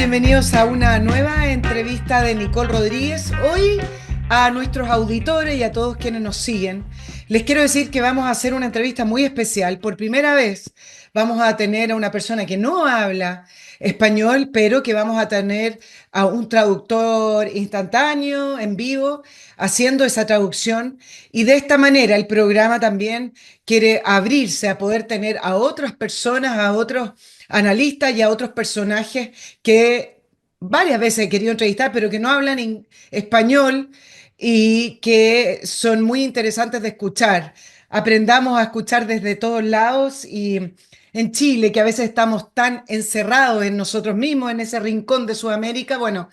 bienvenidos a una nueva entrevista de Nicole Rodríguez. Hoy a nuestros auditores y a todos quienes nos siguen, les quiero decir que vamos a hacer una entrevista muy especial. Por primera vez vamos a tener a una persona que no habla español, pero que vamos a tener a un traductor instantáneo, en vivo, haciendo esa traducción. Y de esta manera el programa también quiere abrirse a poder tener a otras personas, a otros analistas y a otros personajes que varias veces he querido entrevistar, pero que no hablan español y que son muy interesantes de escuchar. Aprendamos a escuchar desde todos lados y en Chile, que a veces estamos tan encerrados en nosotros mismos, en ese rincón de Sudamérica, bueno,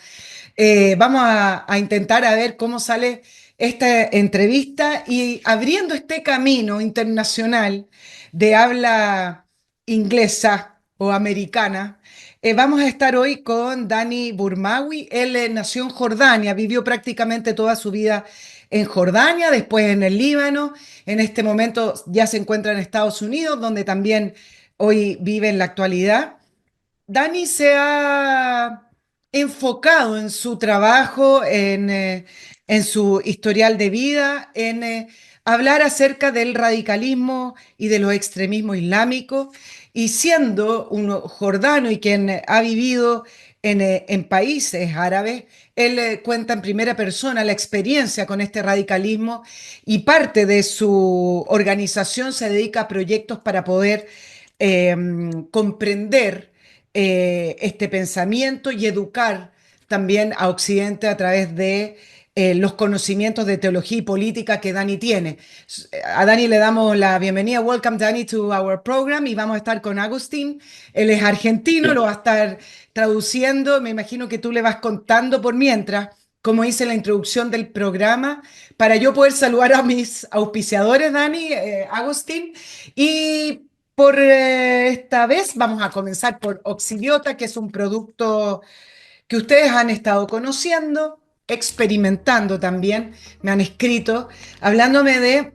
vamos a intentar a ver cómo sale esta entrevista y abriendo este camino internacional de habla inglesa o americana. Vamos a estar hoy con Dani Burmawi. Él nació en Jordania, vivió prácticamente toda su vida en Jordania, después en el Líbano. En este momento ya se encuentra en Estados Unidos, donde también hoy vive en la actualidad. Dani se ha enfocado en su trabajo, en su historial de vida, en hablar acerca del radicalismo y de los extremismos islámicos, y siendo un jordano y quien ha vivido en países árabes, él cuenta en primera persona la experiencia con este radicalismo y parte de su organización se dedica a proyectos para poder eh, comprender este pensamiento y educar también a Occidente a través de los conocimientos de teología y política que Dani tiene. A Dani le damos la bienvenida. Welcome, Dani, to our program. Y vamos a estar con Agustín. Él es argentino, lo va a estar traduciendo. Me imagino que tú le vas contando por mientras, como hice la introducción del programa, para yo poder saludar a mis auspiciadores, Dani, Agustín. Y por esta vez vamos a comenzar por Oxibiota, que es un producto que ustedes han estado conociendo, experimentando también, me han escrito, hablándome de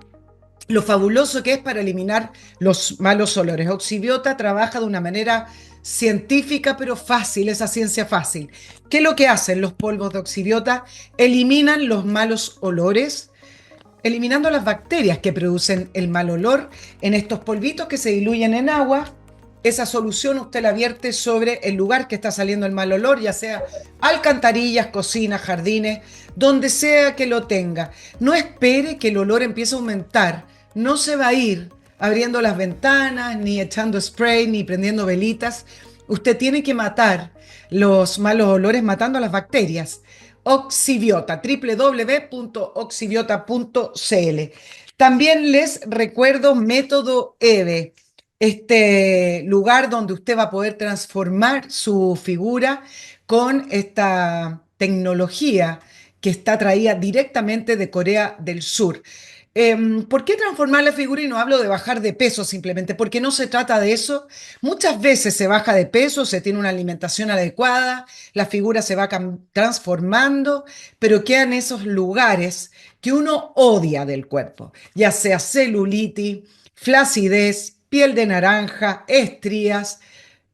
lo fabuloso que es para eliminar los malos olores. Oxibiota trabaja de una manera científica pero fácil, esa ciencia fácil. ¿Qué es lo que hacen los polvos de Oxibiota? Eliminan los malos olores, eliminando las bacterias que producen el mal olor en estos polvitos que se diluyen en agua. Esa solución usted la vierte sobre el lugar que está saliendo el mal olor, ya sea alcantarillas, cocinas, jardines, donde sea que lo tenga. No espere que el olor empiece a aumentar. No se va a ir abriendo las ventanas, ni echando spray, ni prendiendo velitas. Usted tiene que matar los malos olores matando a las bacterias. Oxibiota, www.oxibiota.cl. También les recuerdo Método EVE, este lugar donde usted va a poder transformar su figura con esta tecnología que está traída directamente de Corea del Sur. ¿Por qué transformar la figura? Y no hablo de bajar de peso simplemente, porque no se trata de eso. Muchas veces se baja de peso, se tiene una alimentación adecuada, la figura se va transformando, pero quedan esos lugares que uno odia del cuerpo, ya sea celulitis, flacidez, piel de naranja, estrías,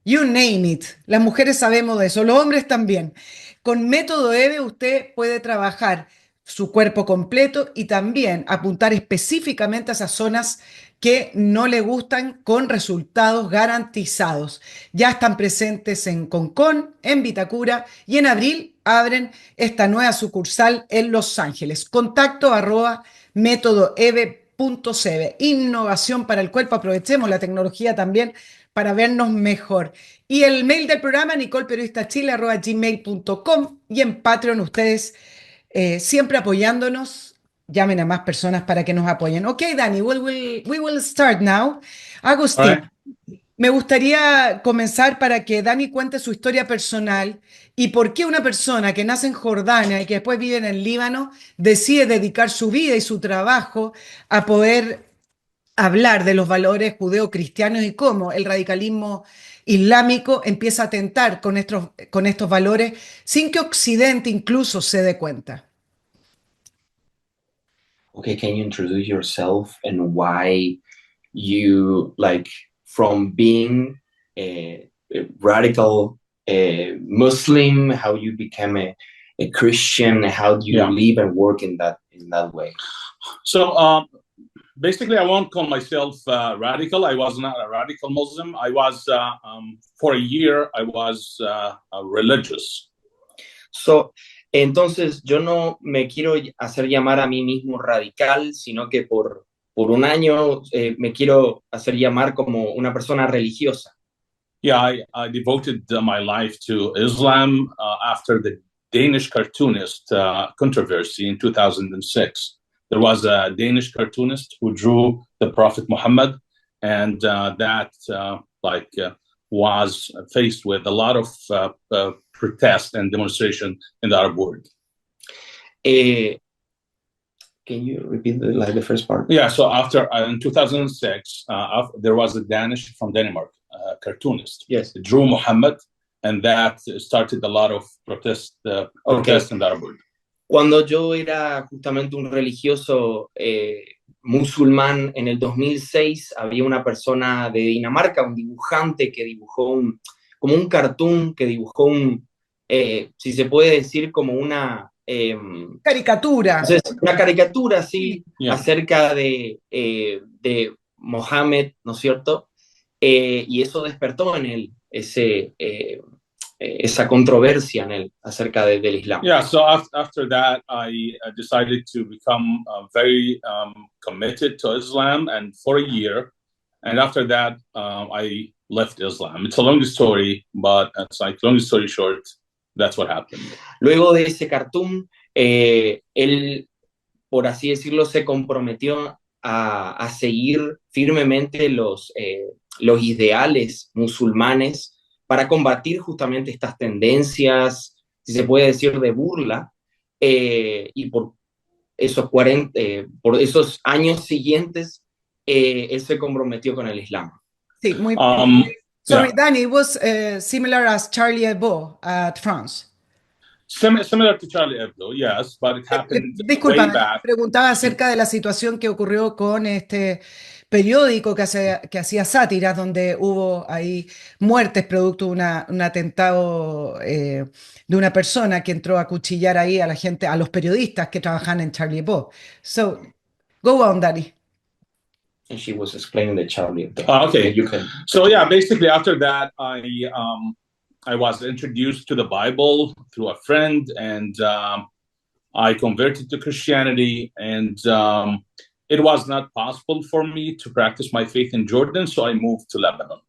you name it. Las mujeres sabemos de eso, los hombres también. Con método EVE usted puede trabajar su cuerpo completo y también apuntar específicamente a esas zonas que no le gustan con resultados garantizados. Ya están presentes en Concón, en Vitacura y en abril abren esta nueva sucursal en Los Ángeles. Contacto @ métodoeve.cl. Innovación para el cuerpo. Aprovechemos la tecnología también para vernos mejor. Y el mail del programa, nicolperiodistachile@gmail.com, y en Patreon ustedes siempre apoyándonos. Llamen a más personas para que nos apoyen. Ok, Dani, we will start now. All Agustín, right. me gustaría comenzar para que Dani cuente su historia personal y por qué una persona que nace en Jordania y que después vive en el Líbano decide dedicar su vida y su trabajo a poder hablar de los valores judeocristianos y cómo el radicalismo islámico empieza a atentar con estos valores sin que Occidente incluso se dé cuenta. Okay, can you introduce yourself and why you like from being a radical Muslim, how you became a Christian, how do you Yeah. live and work in that way? So basically, I won't call myself radical. I was not a radical Muslim. I was, for a year, I was religious. So, entonces, yo no me quiero hacer llamar a mí mismo radical, sino que por un año me quiero hacer llamar como una persona religiosa. Yeah, I devoted my life to Islam after the Danish cartoonist controversy in 2006. There was a Danish cartoonist who drew the Prophet Muhammad, and that was faced with a lot of protest and demonstration in the Arab world. Can you repeat the first part? Yeah, so after in 2006, there was a Danish from Denmark cartoonist. Yes. Drew Muhammad, and that started a lot of protest in the Arab world. Cuando yo era justamente un religioso musulmán en el 2006, había una persona de Dinamarca, un dibujante que dibujó como un cartoon, que dibujó si se puede decir, como una caricatura. Entonces, una caricatura, sí, Yeah. acerca de Mohammed, ¿no es cierto? Y eso despertó en él esa controversia en él acerca del Islam. Yeah, so after that, I decided to become very committed to Islam, and for a year. And after that, I left Islam. It's a long story, but it's like, long story short, that's what happened. Luego de ese cartoon, él, por así decirlo, se comprometió a seguir firmemente los ideales musulmanes para combatir justamente estas tendencias, si se puede decir, de burla, y por esos años siguientes, él se comprometió con el Islam. Sí, muy Sorry, yeah. Danny, it was similar as Charlie Hebdo at France. Similar to Charlie Hebdo, yes, but it happened Disculpa, way back. Preguntaba acerca de la situación que ocurrió con este periódico que hacía sátiras, donde hubo ahí muertes producto de un atentado de una persona que entró a cuchillar ahí a la gente, a los periodistas que trabajan en Charlie Hebdo. So, go on, Danny. And she was explaining the Charlie Hebdo. Okay. So yeah, basically after that, I was introduced to the Bible through a friend, and I converted to Christianity, and it was not possible for me to practice my faith in Jordan, so I moved to Lebanon.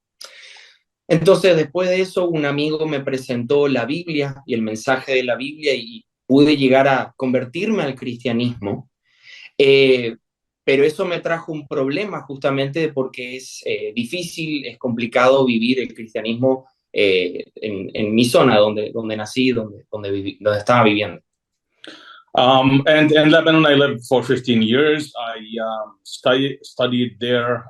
Entonces, después de eso, un amigo me presentó la Biblia y el mensaje de la Biblia, y pude llegar a convertirme al cristianismo. Pero eso me trajo un problema justamente porque es difícil, es complicado vivir el cristianismo en mi zona, donde nací, donde estaba viviendo. And in Lebanon, I lived for 15 years. I studied there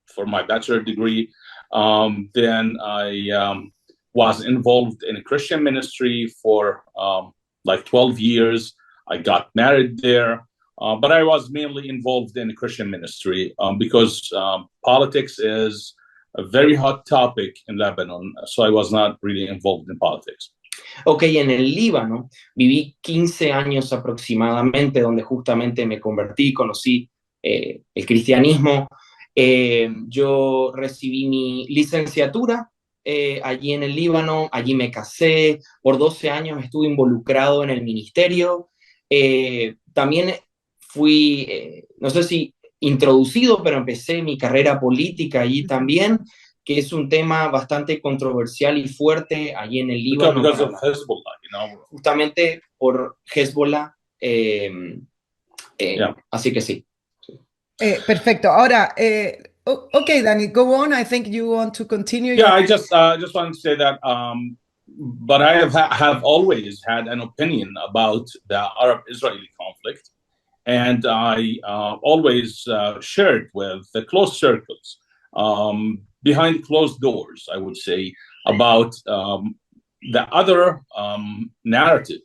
for my bachelor degree. Then I was involved in a Christian ministry for like 12 years. I got married there. But I was mainly involved in a Christian ministry because politics is a very hot topic in Lebanon, so I was not really involved in politics. Ok, en el Líbano viví 15 años aproximadamente, donde justamente me convertí, conocí el cristianismo. Yo recibí mi licenciatura allí en el Líbano, allí me casé, por 12 años estuve involucrado en el ministerio. También fui, no sé si introducido, pero empecé mi carrera política allí también, que es un tema bastante controversial y fuerte allí en el Líbano. Because of Hezbollah, you know. Justamente por Hezbollah. Yeah. Así que sí. Perfecto. Ahora, okay, Danny, go on. I think you want to continue. Yeah, I just want to say that, but I have always had an opinion about the Arab-Israeli conflict. And I always shared with the close circles, behind closed doors, I would say, about the other narrative,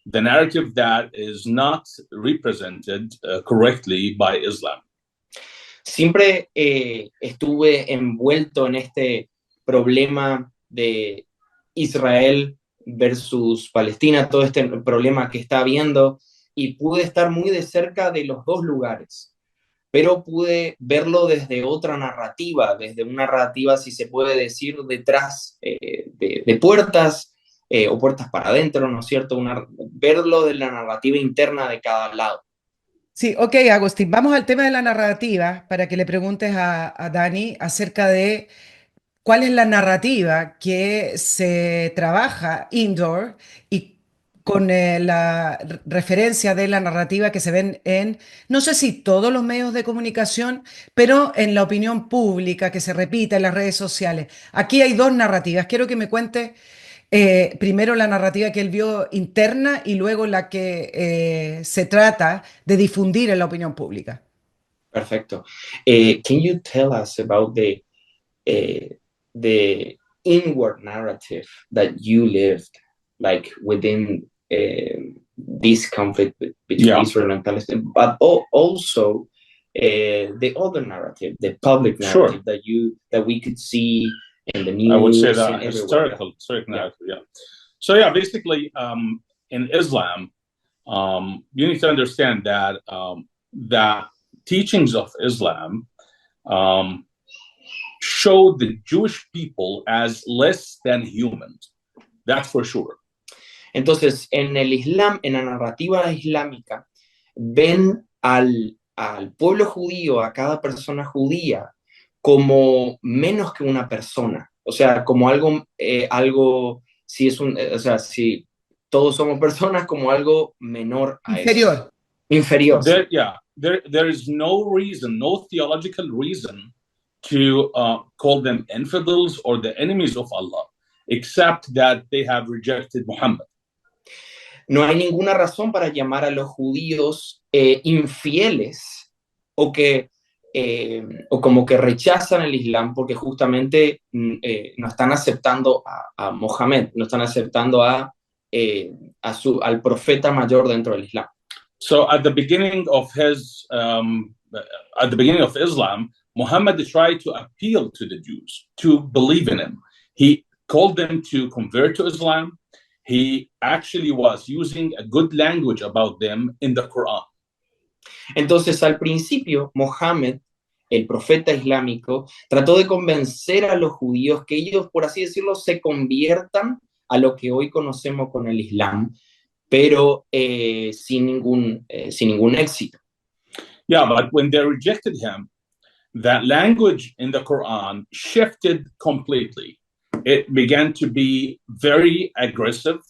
the narrative that is not represented correctly by Islam. Siempre estuve envuelto en este problema de Israel versus Palestina, todo este problema que está habiendo, y pude estar muy de cerca de los dos lugares, pero pude verlo desde otra narrativa, desde una narrativa, si se puede decir, detrás de puertas o puertas para adentro, ¿no es cierto? Verlo de la narrativa interna de cada lado. Sí, ok, Agustín, vamos al tema de la narrativa para que le preguntes a Dani acerca de cuál es la narrativa que se trabaja indoor y con la referencia de la narrativa que se ven en, no sé si todos los medios de comunicación, pero en la opinión pública que se repite en las redes sociales. Aquí hay dos narrativas. Quiero que me cuente primero la narrativa que él vio interna y luego la que se trata de difundir en la opinión pública. Perfecto. Can you tell us about the inward narrative that you lived, like within this conflict between Israel and Palestine, but also the other narrative, the public narrative that we could see in the news? I would say the historical narrative. Yeah. So basically, in Islam, you need to understand that the teachings of Islam show the Jewish people as less than humans. That's for sure. Entonces, en el Islam, en la narrativa islámica, ven al pueblo judío, a cada persona judía, como menos que una persona. O sea, como algo, si todos somos personas, como algo menor a inferior. Eso. Inferior. There is no reason, no theological reason to call them infidels or the enemies of Allah, except that they have rejected Muhammad. No hay ninguna razón para llamar a los judíos infieles o como que rechazan el Islam porque justamente no están aceptando a Mohammed, no están aceptando al profeta mayor dentro del Islam. So at the beginning of Islam, Muhammad tried to appeal to the Jews to believe in him. He called them to convert to Islam. He actually was using a good language about them in the Quran. Entonces, al principio, Mohammed, el profeta islámico, trató de convencer a los judíos que ellos, por así decirlo, se conviertan a lo que hoy conocemos con el Islam, pero sin ningún éxito. Yeah, but when they rejected him, that language in the Quran shifted completely. It began to be very aggressive,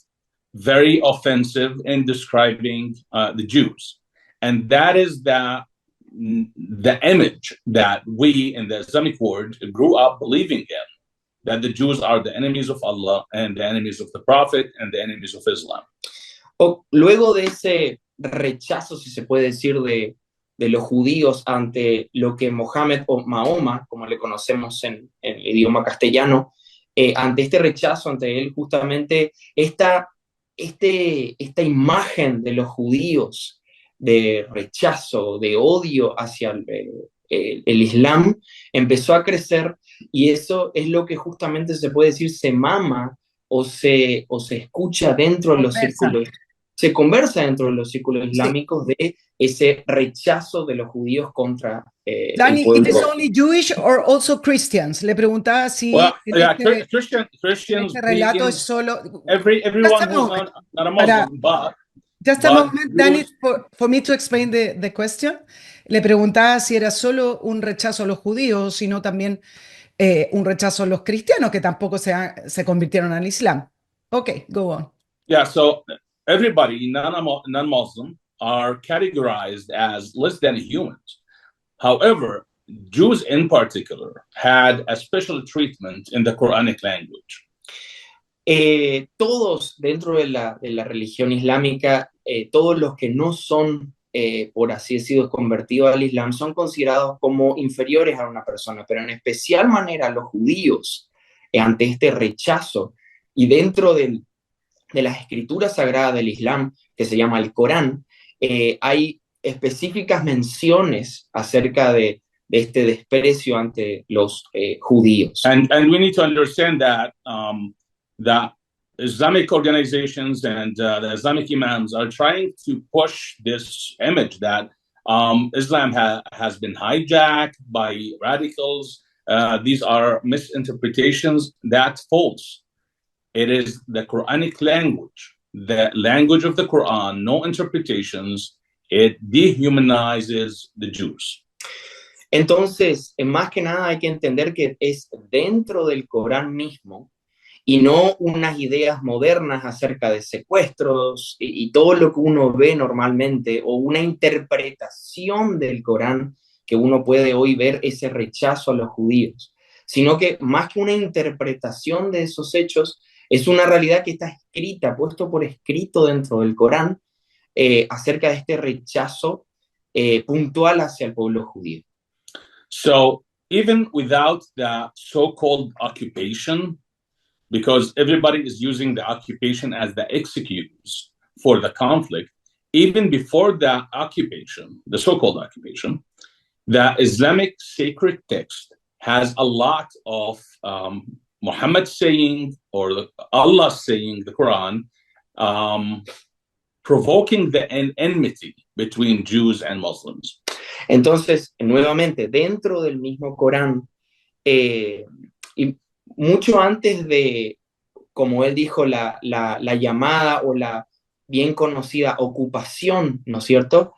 very offensive in describing the Jews. And that is the image that we in the Islamic world grew up believing in, that the Jews are the enemies of Allah and the enemies of the Prophet and the enemies of Islam. Luego de ese rechazo, si se puede decir, de los judíos ante lo que Mohammed o Mahoma, como le conocemos en el idioma castellano, ante este rechazo, ante él, justamente esta imagen de los judíos de rechazo, de odio hacia el Islam, empezó a crecer, y eso es lo que justamente se puede decir se mama o se escucha dentro de los círculos, se conversa dentro de los círculos islámicos de ese rechazo de los judíos contra Danny, el pueblo. ¿it is only Jewish or also Christians? Le preguntaba si Christians. Este relato es solo. Everyone who's not a Muslim, but. Just a moment, Danny, for me to explain the question. Le preguntaba si era solo un rechazo a los judíos, sino también un rechazo a los cristianos que tampoco se convirtieron al Islam. Okay, go on. Yeah, so everybody, non-Muslim, are categorized as less than humans. However, Jews in particular had a special treatment in the Quranic language. Todos dentro de la religión islámica, todos los que no son, por así decirlo, convertidos al Islam, son considerados como inferiores a una persona, pero en especial manera los judíos, ante este rechazo, y dentro de las escrituras sagradas del Islam, que se llama el Corán, hay específicas menciones acerca de este desprecio ante los judíos. And we need to understand that that Islamic organizations and the Islamic imams are trying to push this image that Islam has been hijacked by radicals. These are misinterpretations. That's false. It is the Quranic language, the language of the Quran, no interpretations. It dehumanizes the Jews. Entonces, más que nada hay que entender que es dentro del Corán mismo y no unas ideas modernas acerca de secuestros y todo lo que uno ve normalmente, o una interpretación del Corán que uno puede hoy ver ese rechazo a los judíos, sino que más que una interpretación de esos hechos, es una realidad que está escrita, puesto por escrito dentro del Corán, acerca de este rechazo puntual hacia el pueblo judío. So even without the so-called occupation, because everybody is using the occupation as the excuse for the conflict, even before the occupation, the so-called occupation, the Islamic sacred text has a lot of Muhammad saying, or Allah saying, the Quran, provoking the enmity between Jews and Muslims. Entonces, nuevamente, dentro del mismo Corán, y mucho antes de, como él dijo, la llamada o la bien conocida ocupación, ¿no es cierto?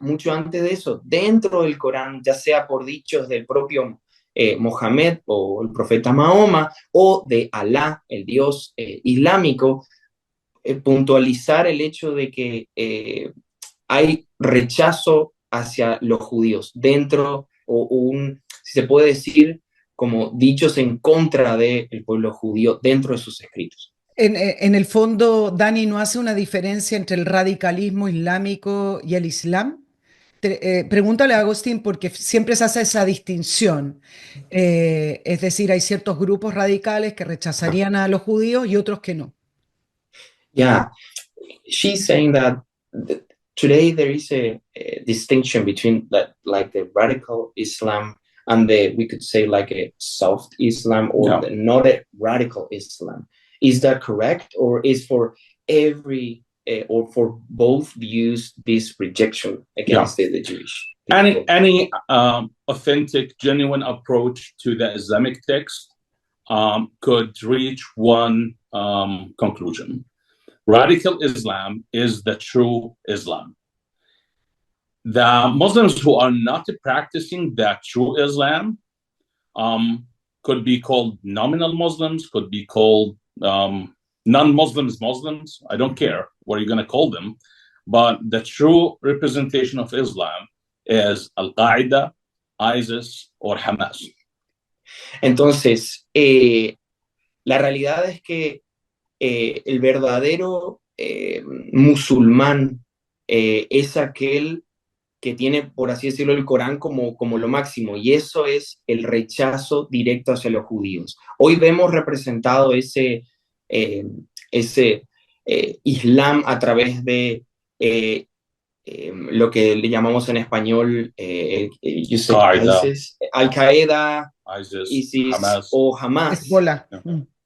Mucho antes de eso, dentro del Corán, ya sea por dichos del propio Mohammed o el profeta Mahoma, o de Alá, el Dios islámico, puntualizar el hecho de que hay rechazo hacia los judíos dentro, o si se puede decir, como dichos en contra del pueblo judío dentro de sus escritos. En el fondo, Dani, ¿no hace una diferencia entre el radicalismo islámico y el Islam? Pregúntale a Agustín, porque siempre se hace esa distinción. Es decir, hay ciertos grupos radicales que rechazarían a los judíos y otros que no. Yeah, she's saying that today there is a distinction between that, like the radical Islam and we could say like a soft Islam, or not a radical Islam. Is that correct, or is for every or for both views this rejection against the Jewish people? Any authentic, genuine approach to the Islamic text could reach one conclusion. Radical Islam is the true Islam. The Muslims who are not practicing that true Islam could be called nominal Muslims, could be called non-Muslims Muslims. I don't care what you're going to call them. But the true representation of Islam is Al-Qaeda, ISIS, or Hamas. Entonces, la realidad es que el verdadero musulmán es aquel que tiene, por así decirlo, el Corán como lo máximo, y eso es el rechazo directo hacia los judíos. Hoy vemos representado ese Islam a través de lo que le llamamos en español Al-Qaeda, ISIS Hamas. o Hamas. Hezbollah.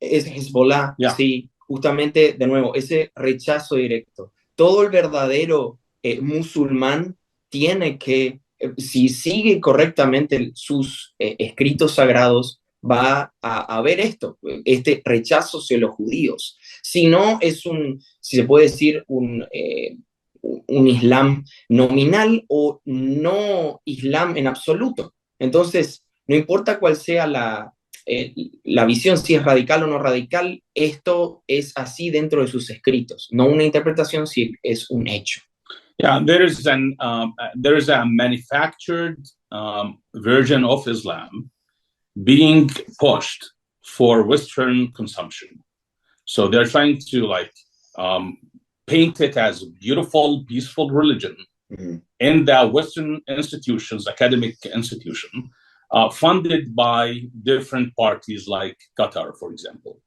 Es Hezbollah, sí, justamente, de nuevo, ese rechazo directo. Todo el verdadero musulmán tiene que, si sigue correctamente sus escritos sagrados, va a ver esto, este rechazo hacia los judíos. Si no, es si se puede decir, un Islam nominal o no Islam en absoluto. Entonces, no importa cuál sea la visión, si es radical o no radical, esto es así dentro de sus escritos, no una interpretación, si es un hecho. Yeah, there is a manufactured version of Islam being pushed for Western consumption. So they're trying to paint it as a beautiful, peaceful religion in the Western institutions, academic institution, funded by different parties like Qatar, for example.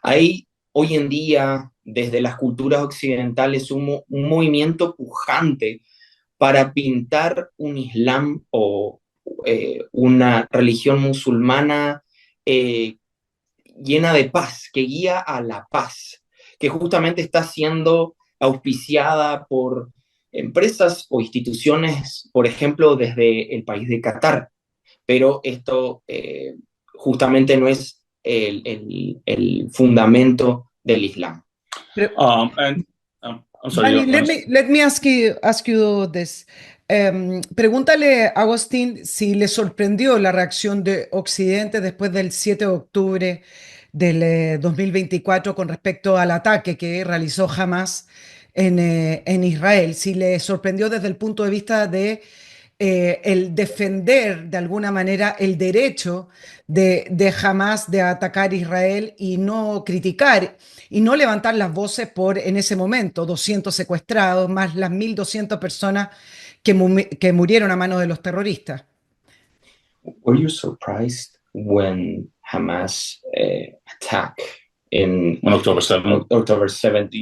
Hay hoy en día, desde las culturas occidentales, un movimiento pujante para pintar un Islam o una religión musulmana llena de paz, que guía a la paz, que justamente está siendo auspiciada por empresas o instituciones, por ejemplo, desde el país de Qatar. Pero esto justamente no es el fundamento del Islam. Pero, And I'm sorry, Dani, let me ask you this. Pregúntale a Agustín si le sorprendió la reacción de Occidente después del 7 de octubre del 2024 con respecto al ataque que realizó Hamas en Israel, si le sorprendió desde el punto de vista de el defender de alguna manera el derecho de Hamas de atacar Israel y no criticar y no levantar las voces por, en ese momento, 200 secuestrados, más las 1.200 personas que murieron a manos de los terroristas. Were you surprised when Hamas attacked on October 7th? October 7th,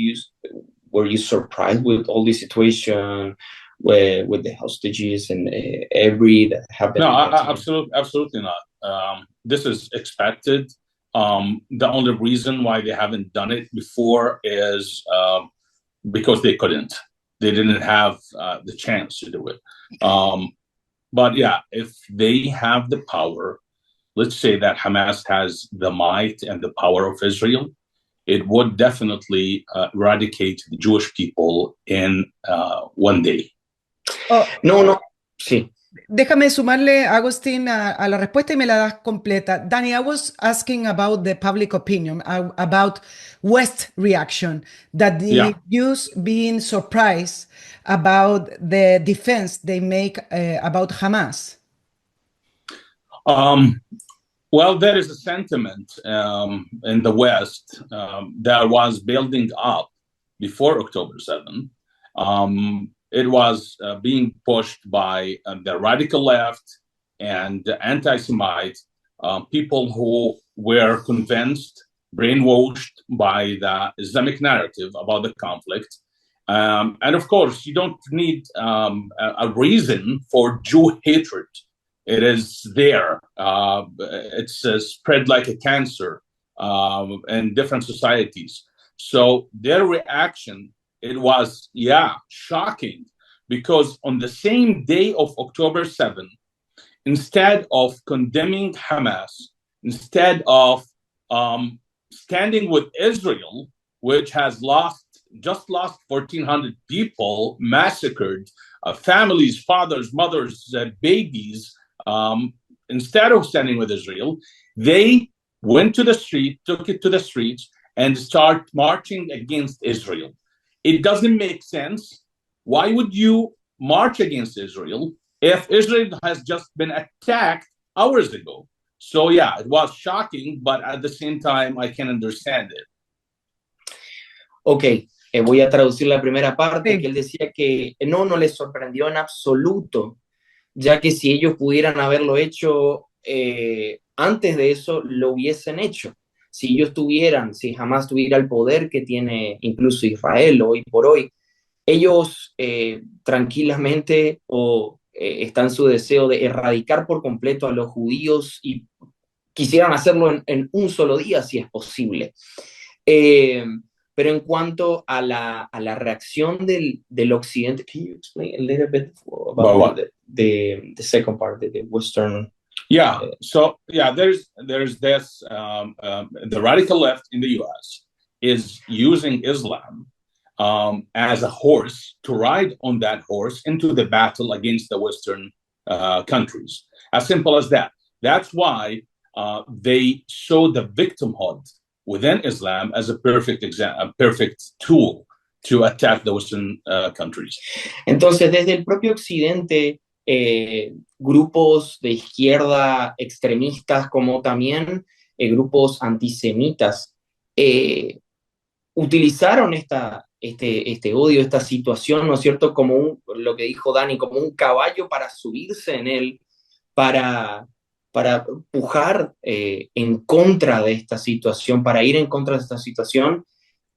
were you surprised with all the situation with the hostages and every that happened? No, absolutely not. This is expected. The only reason why they haven't done it before is because they couldn't. They didn't have the chance to do it. But yeah, if they have the power, let's say that Hamas has the might and the power of Israel, it would definitely eradicate the Jewish people in one day. No, sí. Déjame sumarle, Agustín, a la respuesta y me la das completa. Danny, I was asking about the public opinion, about West reaction, that the Jews being surprised about the defense they make about Hamas. Well, there is a sentiment in the West that was building up before October 7th. It was being pushed by the radical left and the anti-Semite people who were convinced, brainwashed by the Islamic narrative about the conflict. And of course, you don't need a reason for Jew hatred. It is there. It's spread like a cancer in different societies. So their reaction, it was, shocking, because on the same day of October 7th, instead of condemning Hamas, instead of standing with Israel, which has just lost 1,400 people, massacred, families, fathers, mothers, babies, instead of standing with Israel, they went to the street, took it to the streets, and start marching against Israel. It doesn't make sense. Why would you march against Israel if Israel has just been attacked hours ago? So yeah, it was shocking, but at the same time, I can understand it. Ok, voy a traducir la primera parte, que él decía que no les sorprendió en absoluto, ya que si ellos pudieran haberlo hecho antes de eso, lo hubiesen hecho. Si jamás tuviera el poder que tiene incluso Israel hoy por hoy, ellos tranquilamente está en su deseo de erradicar por completo a los judíos y quisieran hacerlo en un solo día si es posible. Pero en cuanto a la reacción del Occidente, can you explain a little bit about the second part, the Western? Yeah, there's this, the radical left in the US is using Islam as a horse to ride on that horse into the battle against the Western countries. As simple as that. That's why they show the victimhood within Islam as a perfect tool to attack the Western countries. Entonces, desde el propio Occidente, grupos de izquierda extremistas como también grupos antisemitas utilizaron este odio, esta situación, ¿no es cierto?, como lo que dijo Dani, como un caballo para subirse en él, para pujar en contra de esta situación, para ir en contra de esta situación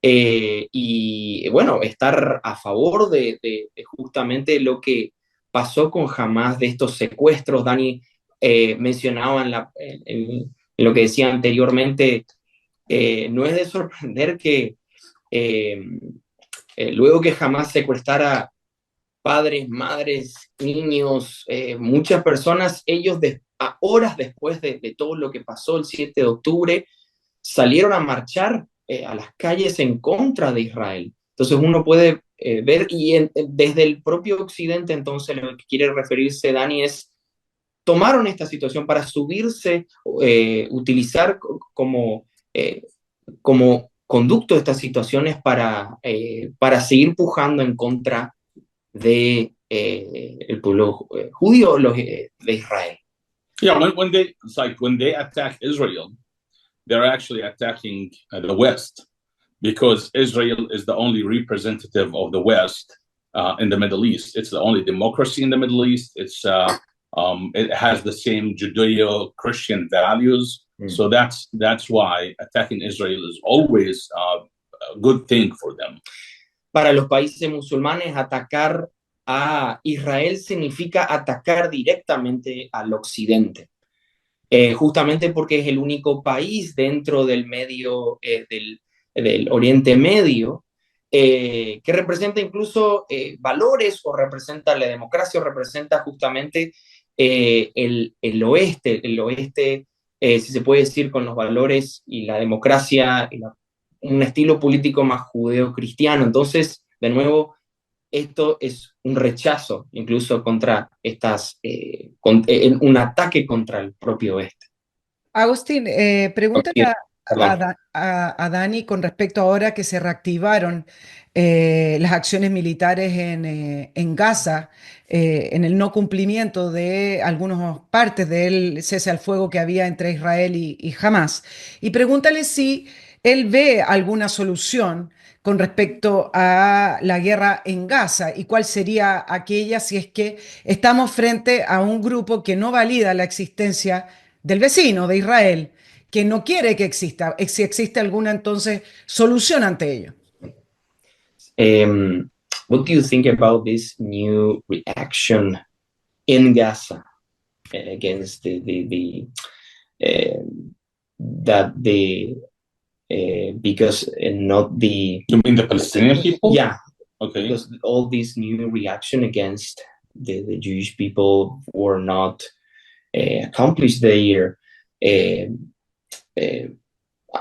y, bueno, estar a favor de justamente lo que pasó con Hamas, de estos secuestros. Dani mencionaba en lo que decía anteriormente, no es de sorprender que luego que Hamás secuestrara padres, madres, niños, muchas personas, ellos a horas después de todo lo que pasó el 7 de octubre, salieron a marchar a las calles en contra de Israel. Entonces uno puede ver, y desde el propio Occidente, entonces lo que quiere referirse Dani es, tomaron esta situación para subirse, utilizar como conducto de estas situaciones para seguir pujando en contra de el pueblo judío de Israel. Yeah, when they attack Israel, they're actually attacking the West, because Israel is the only representative of the West in the Middle East. It's the only democracy in the Middle East. It has the same Judeo-Christian values. So that's why attacking Israel is always a good thing for them. Para los países musulmanes, atacar a Israel significa atacar directamente al occidente, justamente porque es el único país dentro del medio del Oriente Medio que representa incluso valores, o representa la democracia, o representa justamente el oeste, si se puede decir, con los valores y la democracia, y un estilo político más judeo-cristiano. Entonces, de nuevo, esto es un rechazo incluso contra un ataque contra el propio oeste. Agustín, pregúntale a Dani con respecto ahora que se reactivaron las acciones militares en Gaza, en el no cumplimiento de algunas partes del cese al fuego que había entre Israel y Hamás. Y pregúntale si él ve alguna solución con respecto a la guerra en Gaza, y cuál sería aquella si es que estamos frente a un grupo que no valida la existencia del vecino, de Israel, que no quiere que exista, si existe alguna entonces solución ante ello. What do you think about this new reaction in Gaza against because not the... You mean the Palestinian people? Yeah. Okay. Because all this new reaction against the Jewish people were not accomplished their...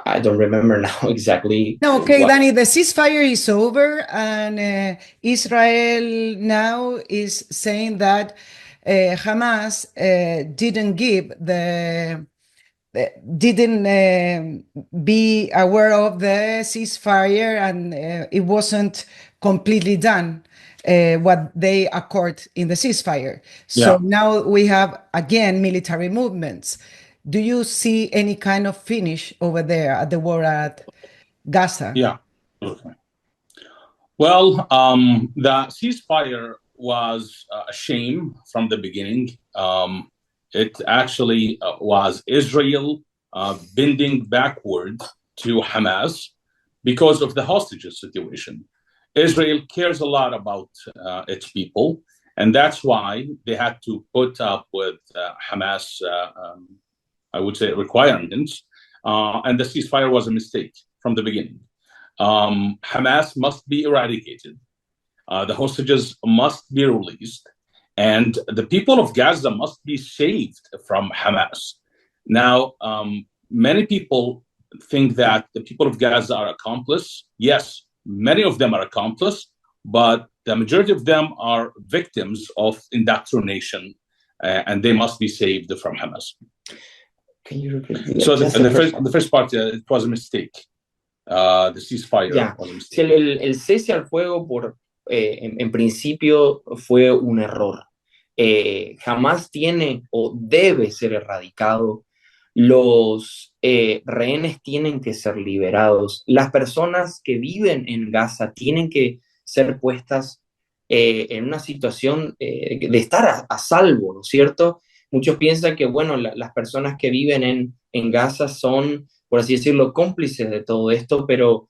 I don't remember now exactly. No, okay, Danny, the ceasefire is over, and Israel now is saying that Hamas didn't be aware of the ceasefire, and it wasn't completely done what they accord in the ceasefire. So now we have again military movements. Do you see any kind of finish over there at the war at Gaza? Yeah. Okay. Well, the ceasefire was a shame from the beginning. It actually was Israel bending backward to Hamas because of the hostages situation. Israel cares a lot about its people, and that's why they had to put up with Hamas, I would say, requirements, and the ceasefire was a mistake from the beginning. Hamas must be eradicated. The hostages must be released, and the people of Gaza must be saved from Hamas. Now, many people think that the people of Gaza are accomplices. Yes, many of them are accomplices, but the majority of them are victims of indoctrination, and they must be saved from Hamas. Can you repeat? So the first part, it was a mistake. The ceasefire was a mistake. El cese al fuego en principio fue un error. Jamás tiene o debe ser erradicado. Los rehenes tienen que ser liberados. Las personas que viven en Gaza tienen que ser puestas en una situación de estar a salvo, ¿no es cierto? Muchos piensan que, bueno, las personas que viven en Gaza son, por así decirlo, cómplices de todo esto, pero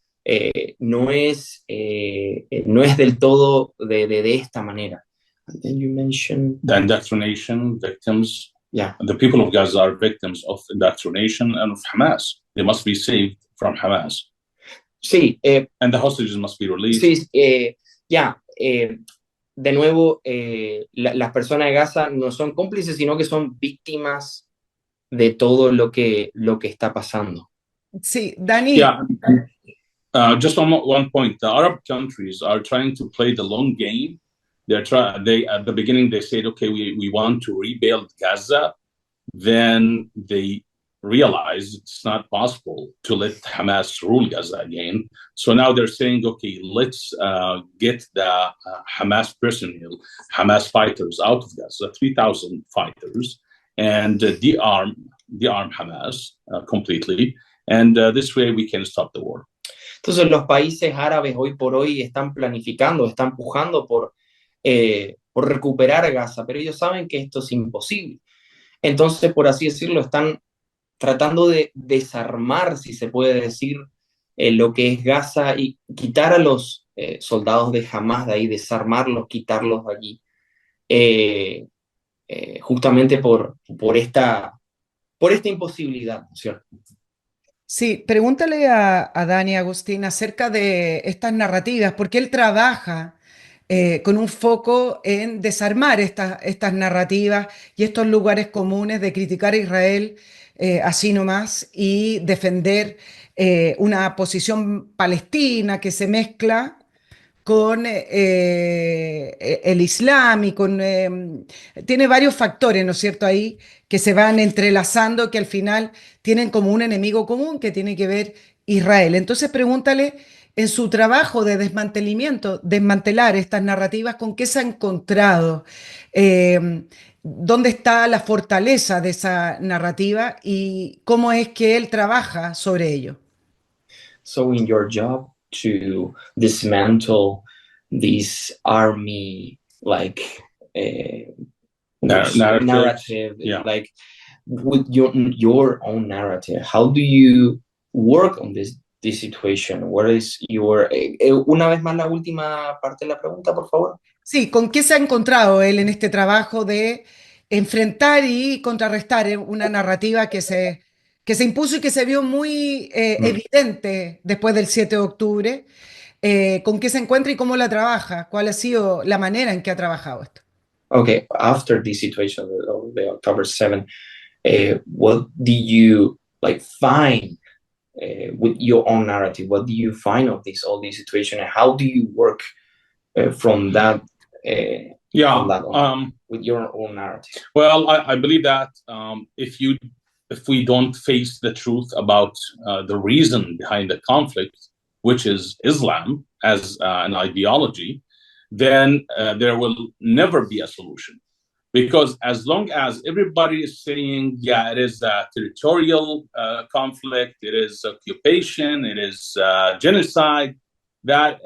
no es del todo de esta manera. And then you mentioned... The indoctrination victims. Yeah. The people of Gaza are victims of indoctrination and of Hamas. They must be saved from Hamas. Sí, And the hostages must be released. sí, de nuevo, las personas de Gaza no son cómplices, sino que son víctimas de todo lo que está pasando. Sí, Dani. Yeah. Just on one point, the Arab countries are trying to play the long game. They at the beginning they said, okay, we want to rebuild Gaza. Then they realized it's not possible to let Hamas rule Gaza again. So now they're saying, okay, let's get the Hamas personnel, Hamas fighters out of Gaza, 3,000 fighters, and de-arm Hamas completely. And this way we can stop the war. Entonces los países árabes hoy por hoy están planificando, están pujando por recuperar Gaza, pero ellos saben que esto es imposible. Entonces, por así decirlo, están tratando de desarmar, si se puede decir, lo que es Gaza y quitar a los soldados de Hamas de ahí, desarmarlos, quitarlos de allí, justamente por esta imposibilidad, ¿no es cierto? Sí, pregúntale a Dani Agustín acerca de estas narrativas, porque él trabaja con un foco en desarmar estas narrativas y estos lugares comunes de criticar a Israel así nomás y defender una posición palestina que se mezcla con el Islam y tiene varios factores, ¿no es cierto?, ahí que se van entrelazando, que al final tienen como un enemigo común que tiene que ver Israel. Entonces pregúntale en su trabajo de desmantelar estas narrativas, ¿con qué se ha encontrado? ¿Dónde está la fortaleza de esa narrativa y cómo es que él trabaja sobre ello? So in your job to dismantle this army narrative, yeah. like with your own narrative, how do you work on this situation? What is your una vez más la última parte de la pregunta, por favor? Sí, ¿con qué se ha encontrado él en este trabajo de enfrentar y contrarrestar una narrativa que se impuso y que se vio muy evidente después del 7 de octubre? ¿Con qué se encuentra y cómo la trabaja? ¿Cuál ha sido la manera en que ha trabajado esto? Okay, after this situation of the October 7, what did you find with your own narrative? What do you find of all this situation, and how do you work from that? With your own narrative. Well, I believe that if we don't face the truth about the reason behind the conflict, which is Islam as an ideology, then there will never be a solution. Because as long as everybody is saying, yeah, it is a territorial conflict, it is occupation, it is genocide, that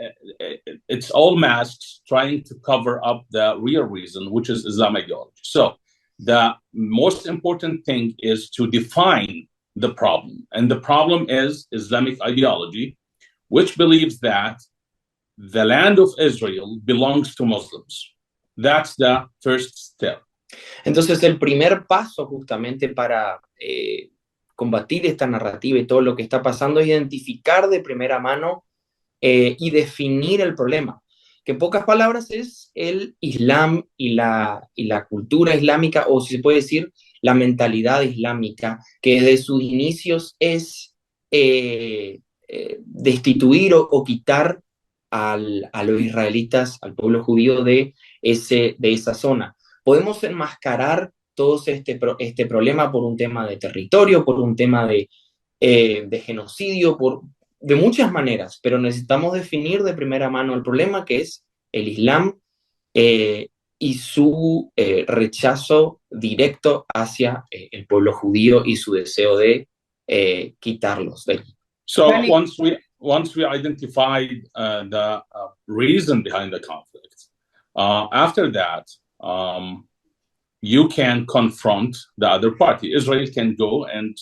it's all masks trying to cover up the real reason, which is Islam ideology. So the most important thing is to define the problem. And the problem is Islamic ideology, which believes that the land of Israel belongs to Muslims. That's the first step. Entonces, el primer paso justamente para combatir esta narrativa y todo lo que está pasando es identificar de primera mano y definir el problema, que en pocas palabras es el Islam y la cultura islámica, o si se puede decir, la mentalidad islámica, que desde sus inicios es destituir o quitar a los israelitas, al pueblo judío de esa zona. Podemos enmascarar todo este problema por un tema de territorio, por un tema de genocidio, de muchas maneras, pero necesitamos definir de primera mano el problema, que es el Islam y su rechazo directo hacia el pueblo judío y su deseo de quitarlos de allí. So once we identified the reason behind the conflict, after that, you can confront the other party. Israel can go and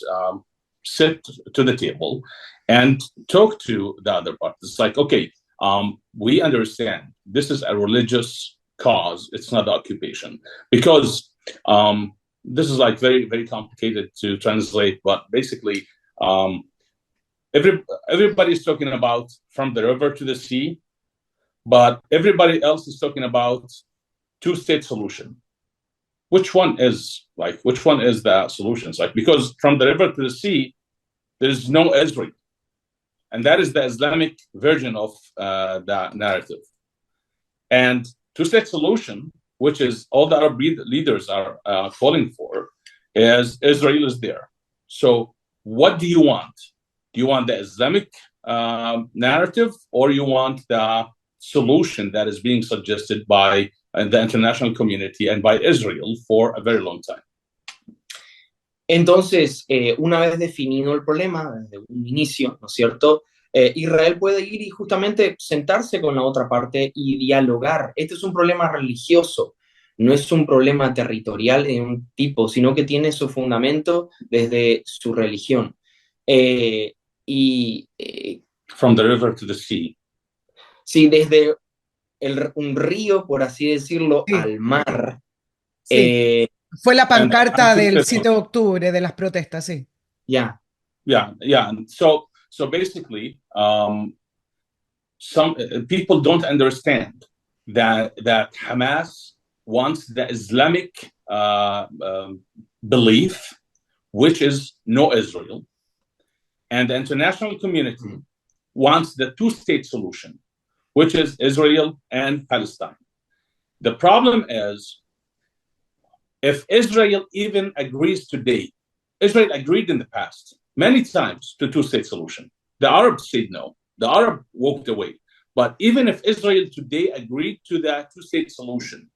sit to the table and talk to the other party. It's like, okay, we understand this is a religious cause. It's not occupation. Because this is very, very complicated to translate, but basically, everybody's talking about from the river to the sea, but everybody else is talking about two-state solution. Which one is the solution? It's like, because from the river to the sea, there is no Israel. And that is the Islamic version of that narrative. And two-state solution, which is all the Arab leaders are calling for, is Israel is there. So what do you want? Do you want the Islamic narrative, or you want the solution that is being suggested by the international community and by Israel for a very long time? Entonces, una vez definido el problema desde un inicio, ¿no es cierto? Israel puede ir y justamente sentarse con la otra parte y dialogar. Este es un problema religioso, no es un problema territorial de un tipo, sino que tiene su fundamento desde su religión. From the river to the sea. Sí, desde un río, por así decirlo, Sí. al mar. Sí. Fue la pancarta del that- 7 de octubre de las protestas, sí. Yeah. So basically, some people don't understand that Hamas wants the Islamic belief, which is no Israel, and the international community wants the two-state solution, which is Israel and Palestine. The problem is, if Israel even agrees today, Israel agreed in the past many times to two-state solution. The Arabs said no. The Arab walked away. But even if Israel today agreed to that two-state solution,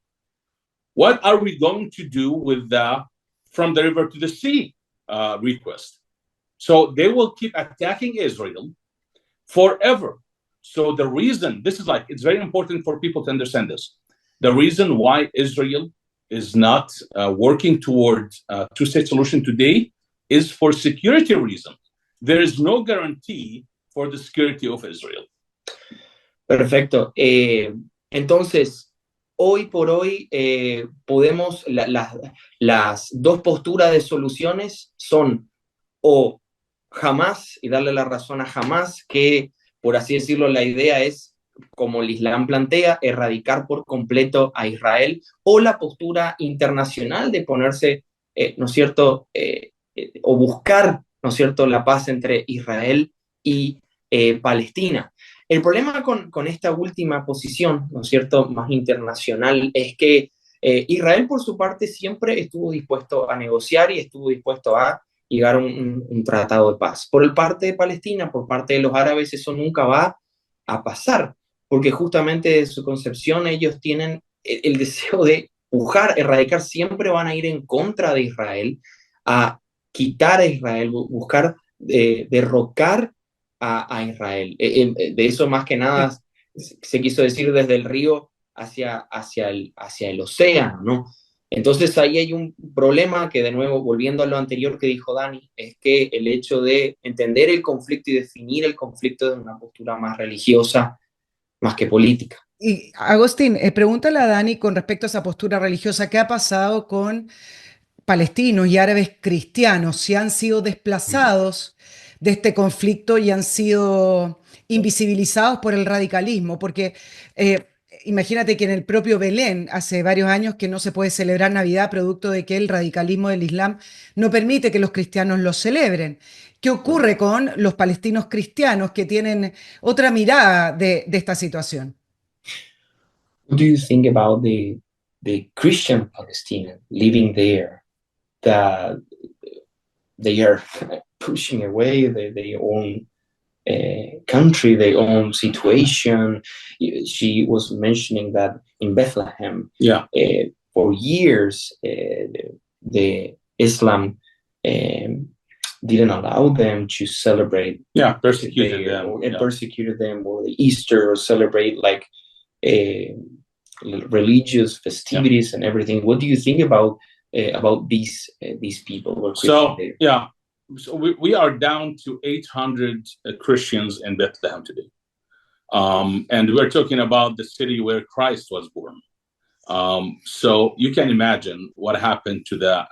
what are we going to do with the from the river to the sea request? So they will keep attacking Israel forever. So the reason, this is like, it's very important for people to understand this. The reason why Israel is not working towards a two-state solution today is for security reasons. There is no guarantee for the security of Israel. Perfecto. Entonces, hoy por hoy podemos, las dos posturas de soluciones son o Hamas, y darle la razón a Hamas, que por así decirlo la idea es, como el Islam plantea, erradicar por completo a Israel, o la postura internacional de ponerse, ¿no es cierto?, o buscar, ¿no es cierto?, la paz entre Israel y Palestina. El problema con esta última posición, ¿no es cierto?, más internacional, es que Israel por su parte siempre estuvo dispuesto a negociar y estuvo dispuesto a llegar a un tratado de paz. Por el parte de Palestina, por parte de los árabes, eso nunca va a pasar, porque justamente de su concepción ellos tienen el deseo de erradicar, siempre van a ir en contra de Israel, a quitar a Israel, buscar derrocar a Israel. De eso más que nada se quiso decir desde el río hacia el océano, ¿no? Entonces ahí hay un problema que, de nuevo, volviendo a lo anterior que dijo Dani, es que el hecho de entender el conflicto y definir el conflicto de una postura más religiosa más que política. Y Agustín, pregúntale a Dani con respecto a esa postura religiosa, ¿qué ha pasado con palestinos y árabes cristianos? Si han sido desplazados de este conflicto y han sido invisibilizados por el radicalismo, porque imagínate que en el propio Belén hace varios años que no se puede celebrar Navidad producto de que el radicalismo del Islam no permite que los cristianos lo celebren. ¿Qué ocurre con los palestinos cristianos que tienen otra mirada de esta situación? What do you think about the Christian Palestinians living there, that they are pushing away their own country, their own situation? She was mentioning that in Bethlehem, for years, the Islam didn't allow them to celebrate. Persecuted them. Persecuted them, or the Easter, or celebrate like religious festivities and everything. What do you think about these people? So we are down to 800 Christians in Bethlehem today, and we're talking about the city where Christ was born. So you can imagine what happened to the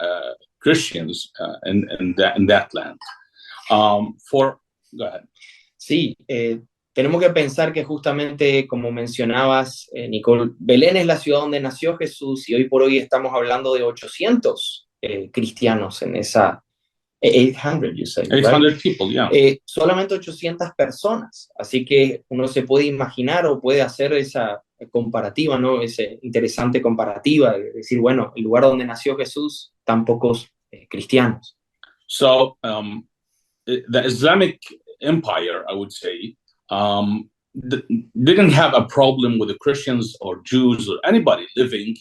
Christians in that land. For Go ahead. Sí, tenemos que pensar que justamente, como mencionabas, Nicole, Belén es la ciudad donde nació Jesús y hoy por hoy estamos hablando de 800 cristianos en esa, 800, you say, right? 800 people, yeah. Solamente 800 personas, así que uno se puede imaginar o puede hacer esa comparativa, ¿no? Esa interesante comparativa, de decir, bueno, el lugar donde nació Jesús, tan pocos cristianos. So the Islamic Empire, I would say, didn't have a problem with the Christians or Jews or anybody living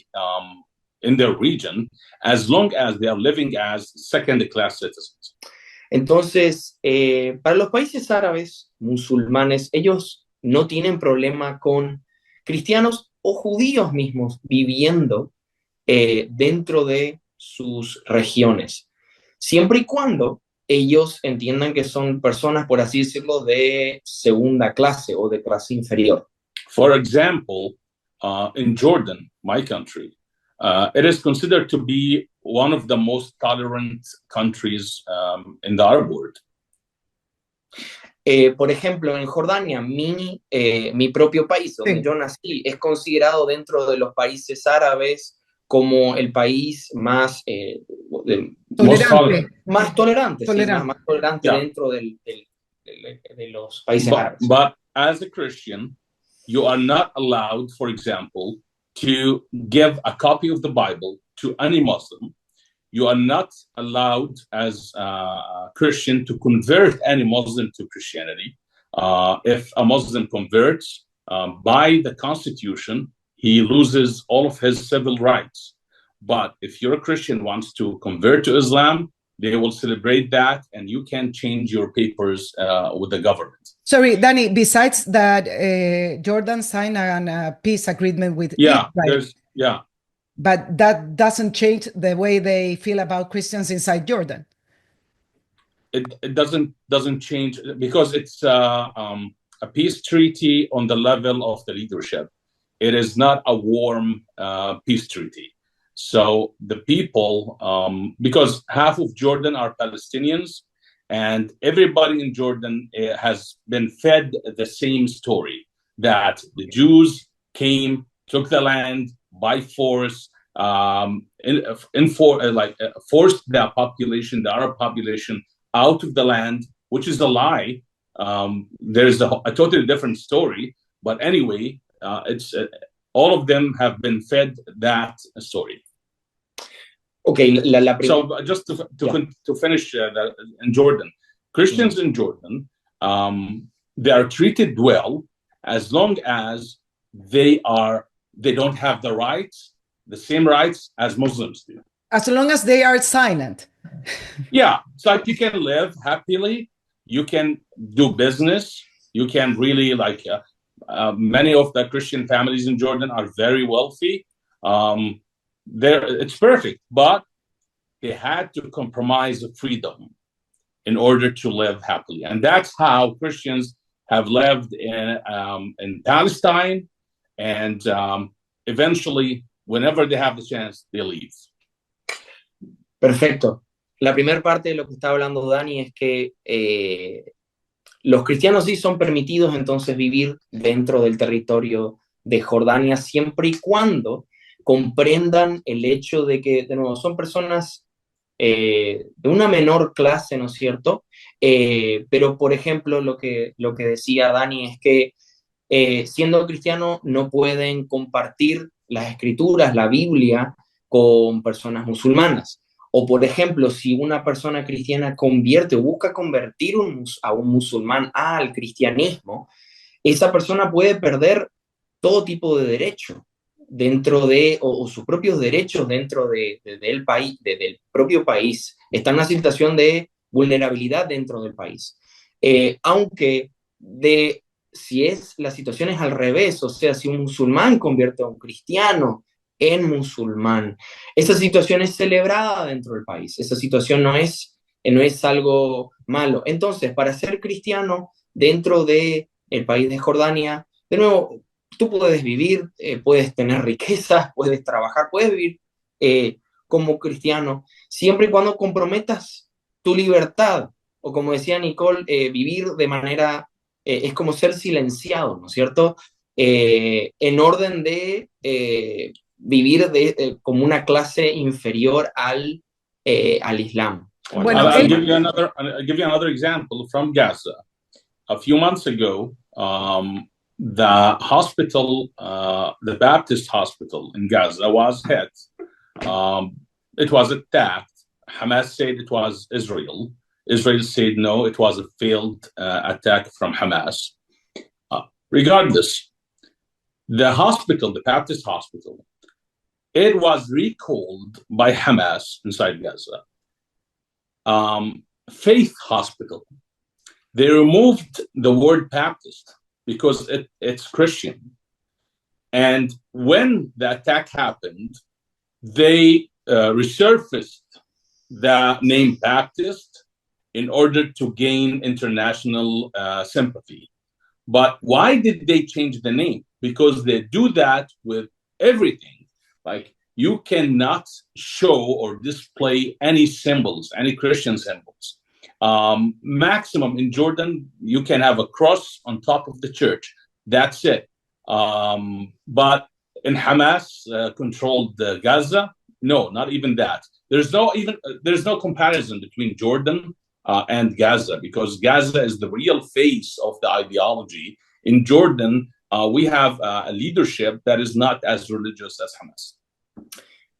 in their region, as long as they are living as second-class citizens. Entonces, para los países árabes, musulmanes, ellos no tienen problema con cristianos o judíos mismos viviendo dentro de sus regiones, siempre y cuando ellos entiendan que son personas, por así decirlo, de segunda clase o de clase inferior. For example, in Jordan, my country, it is considered to be one of the most tolerant countries in the Arab world. Por ejemplo, en Jordania, mi propio país, donde yo nací, es considerado dentro de los países árabes como el país más tolerante, más tolerante, tolerante. Sí, más tolerante dentro de los países árabes. But as a Christian, you are not allowed, for example, to give a copy of the Bible to any Muslim. You are not allowed as a Christian to convert any Muslim to Christianity. If a Muslim converts, by the Constitution, he loses all of his civil rights. But if your Christian wants to convert to Islam, they will celebrate that, and you can change your papers with the government. Sorry, Danny, besides that, Jordan signed a peace agreement with Israel. Yeah. But that doesn't change the way they feel about Christians inside Jordan. It doesn't change because it's a peace treaty on the level of the leadership. It is not a warm peace treaty. So the people, because half of Jordan are Palestinians, and everybody in Jordan has been fed the same story, that the Jews came, took the land by force, forced the population, the Arab population, out of the land, which is a lie. There's a totally different story. But anyway, all of them have been fed that story. Okay, so just to finish in Jordan, Christians in Jordan, they are treated well as long as they don't have the same rights as Muslims do. As long as they are silent. Yeah, it's like you can live happily, you can do business, you can really many of the Christian families in Jordan are very wealthy. It's perfect, but they had to compromise freedom in order to live happily, and that's how Christians have lived in Palestine, and eventually, whenever they have the chance, they leave. Perfecto. La primera parte de lo que está hablando Dani es que los cristianos sí son permitidos entonces vivir dentro del territorio de Jordania siempre y cuando comprendan el hecho de que, de nuevo, son personas de una menor clase, ¿no es cierto? Pero, por ejemplo, lo que decía Dani es que siendo cristiano no pueden compartir las escrituras, la Biblia, con personas musulmanas. O, por ejemplo, si una persona cristiana convierte o busca convertir a un musulmán al cristianismo, esa persona puede perder todo tipo de derecho dentro de, o sus propios derechos dentro del país, del propio país. Está en una situación de vulnerabilidad dentro del país. Aunque si la situación es al revés, o sea, si un musulmán convierte a un cristiano en musulmán, esa situación es celebrada dentro del país. Esa situación no es algo malo. Entonces, para ser cristiano dentro del país de Jordania, de nuevo, tú puedes vivir, puedes tener riquezas, puedes trabajar, puedes vivir como cristiano, siempre y cuando comprometas tu libertad o como decía Nicole, vivir de manera, es como ser silenciado, ¿no es cierto? En orden de vivir como una clase inferior al Islam. Bueno, I'll give you another example from Gaza. A few months ago, the hospital, the Baptist hospital in Gaza was hit. It was attacked. Hamas said it was Israel. Israel said no, it was a failed attack from Hamas. Regardless, the hospital, the Baptist hospital, it was recalled by Hamas inside Gaza. Faith Hospital, they removed the word Baptist because it's Christian. And when the attack happened, they resurfaced the name Baptist in order to gain international sympathy. But why did they change the name? Because they do that with everything. Like, you cannot show or display any symbols, any Christian symbols. Maximum in Jordan, you can have a cross on top of the church. That's it. But in Hamas controlled Gaza, no, not even that. There's no comparison between Jordan and Gaza, because Gaza is the real face of the ideology. In Jordan, we have a leadership that is not as religious as Hamas.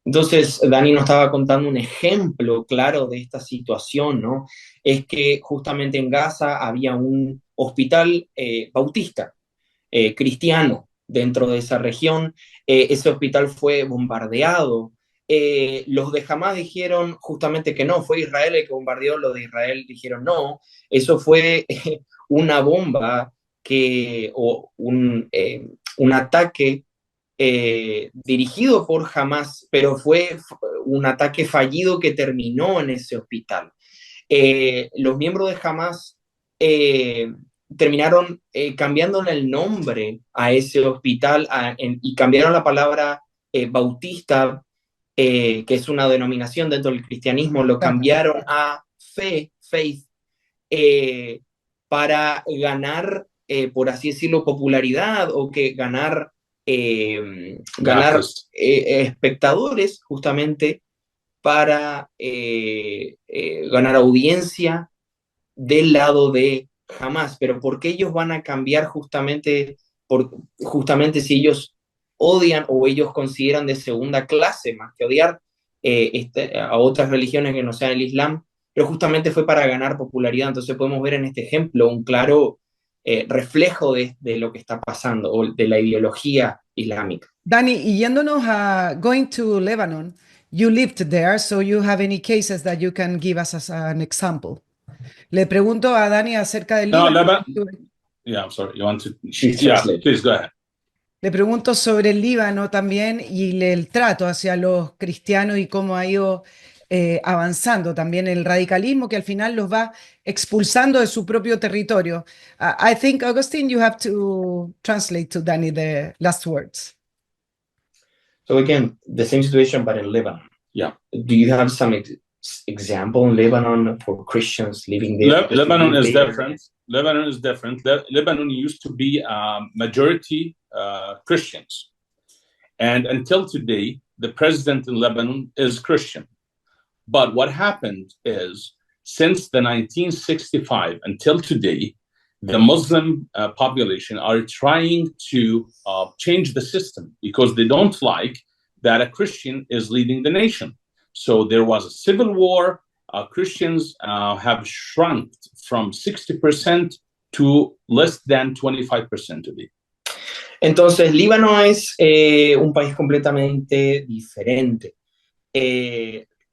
Entonces, Dani nos estaba contando un ejemplo claro de esta situación, ¿no? Es que justamente en Gaza había un hospital bautista, cristiano, dentro de esa región. Ese hospital fue bombardeado. Los de Hamas dijeron justamente que no, fue Israel el que bombardeó. Los de Israel dijeron no, eso fue una bomba o un ataque dirigido por Hamas, pero fue un ataque fallido que terminó en ese hospital. Los miembros de Hamas terminaron cambiándole el nombre a ese hospital y cambiaron la palabra bautista, que es una denominación dentro del cristianismo, lo cambiaron a faith, para ganar, por así decirlo, popularidad, o que ganar espectadores, justamente para ganar audiencia del lado de Hamas. Pero ¿por qué ellos van a cambiar justamente si ellos odian o ellos consideran de segunda clase, más que odiar a otras religiones que no sean el Islam? Pero justamente fue para ganar popularidad. Entonces podemos ver en este ejemplo un claro reflejo de lo que está pasando, o de la ideología islámica. Dani, y yéndonos a going to Lebanon, you lived there, so you have any cases that you can give us as an example. Le pregunto a Dani acerca del Líbano. Yeah, I'm sorry. You want to? Yeah, please go ahead. Le pregunto sobre el Líbano también y el trato hacia los cristianos y cómo ha ido avanzando también el radicalismo, que al final los va expulsando de su propio territorio. I think, Augustine, you have to translate to Danny the last words. So again, the same situation, but in Lebanon. Yeah. Do you have some example in Lebanon for Christians living there? Lebanon is different. Lebanon is different. Lebanon used to be majority Christians. And until today, the president in Lebanon is Christian. But what happened is, since the 1965 until today, the Muslim population are trying to change the system, because they don't like that a Christian is leading the nation. So there was a civil war. Christians have shrunk from 60% to less than 25% today. Entonces, Líbano es un país completamente diferente.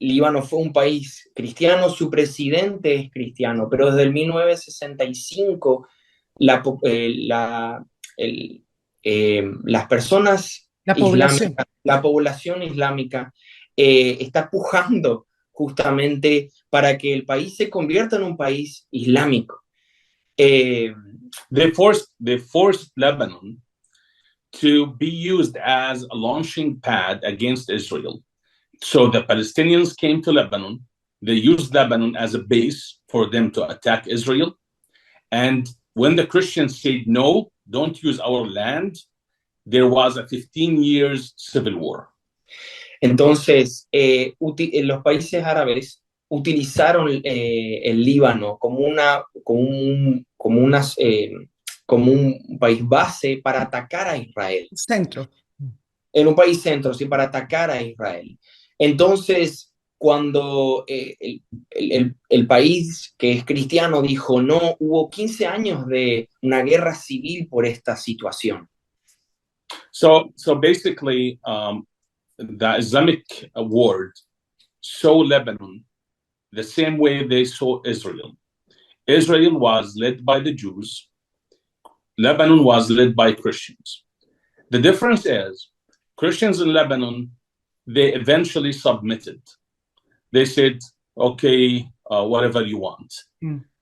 Líbano fue un país cristiano, su presidente es cristiano, pero desde el 1965 las personas islámicas, la población islámica está pujando justamente para que el país se convierta en un país islámico. They forced Lebanon to be used as a launching pad against Israel. So the Palestinians came to Lebanon, they used Lebanon as a base for them to attack Israel. And when the Christians said, no, don't use our land, there was a 15 years civil war. Entonces, los países árabes utilizaron el Líbano como un país base para atacar a Israel. Centro. En un país centro, sí, para atacar a Israel. Entonces, cuando el país que es cristiano dijo no, hubo 15 años de una guerra civil por esta situación. So basically, the Islamic world saw Lebanon the same way they saw Israel. Israel was led by the Jews. Lebanon was led by Christians. The difference is Christians in Lebanon, they eventually submitted. They said, okay, whatever you want.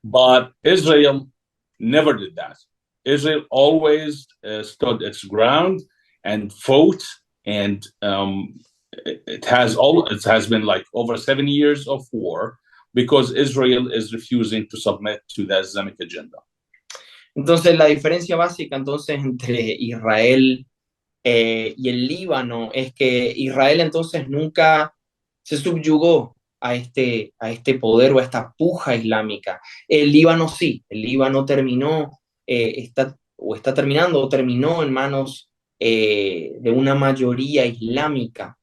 But Israel never did that. Israel always stood its ground and fought, and it has been like over 7 years of war because Israel is refusing to submit to the Islamic agenda. Entonces, la diferencia básica entonces entre Israel y el Líbano es que Israel entonces nunca se subyugó a este poder o a esta puja islámica. El Líbano sí, el Líbano terminó, está terminando o terminó en manos de una mayoría islámica.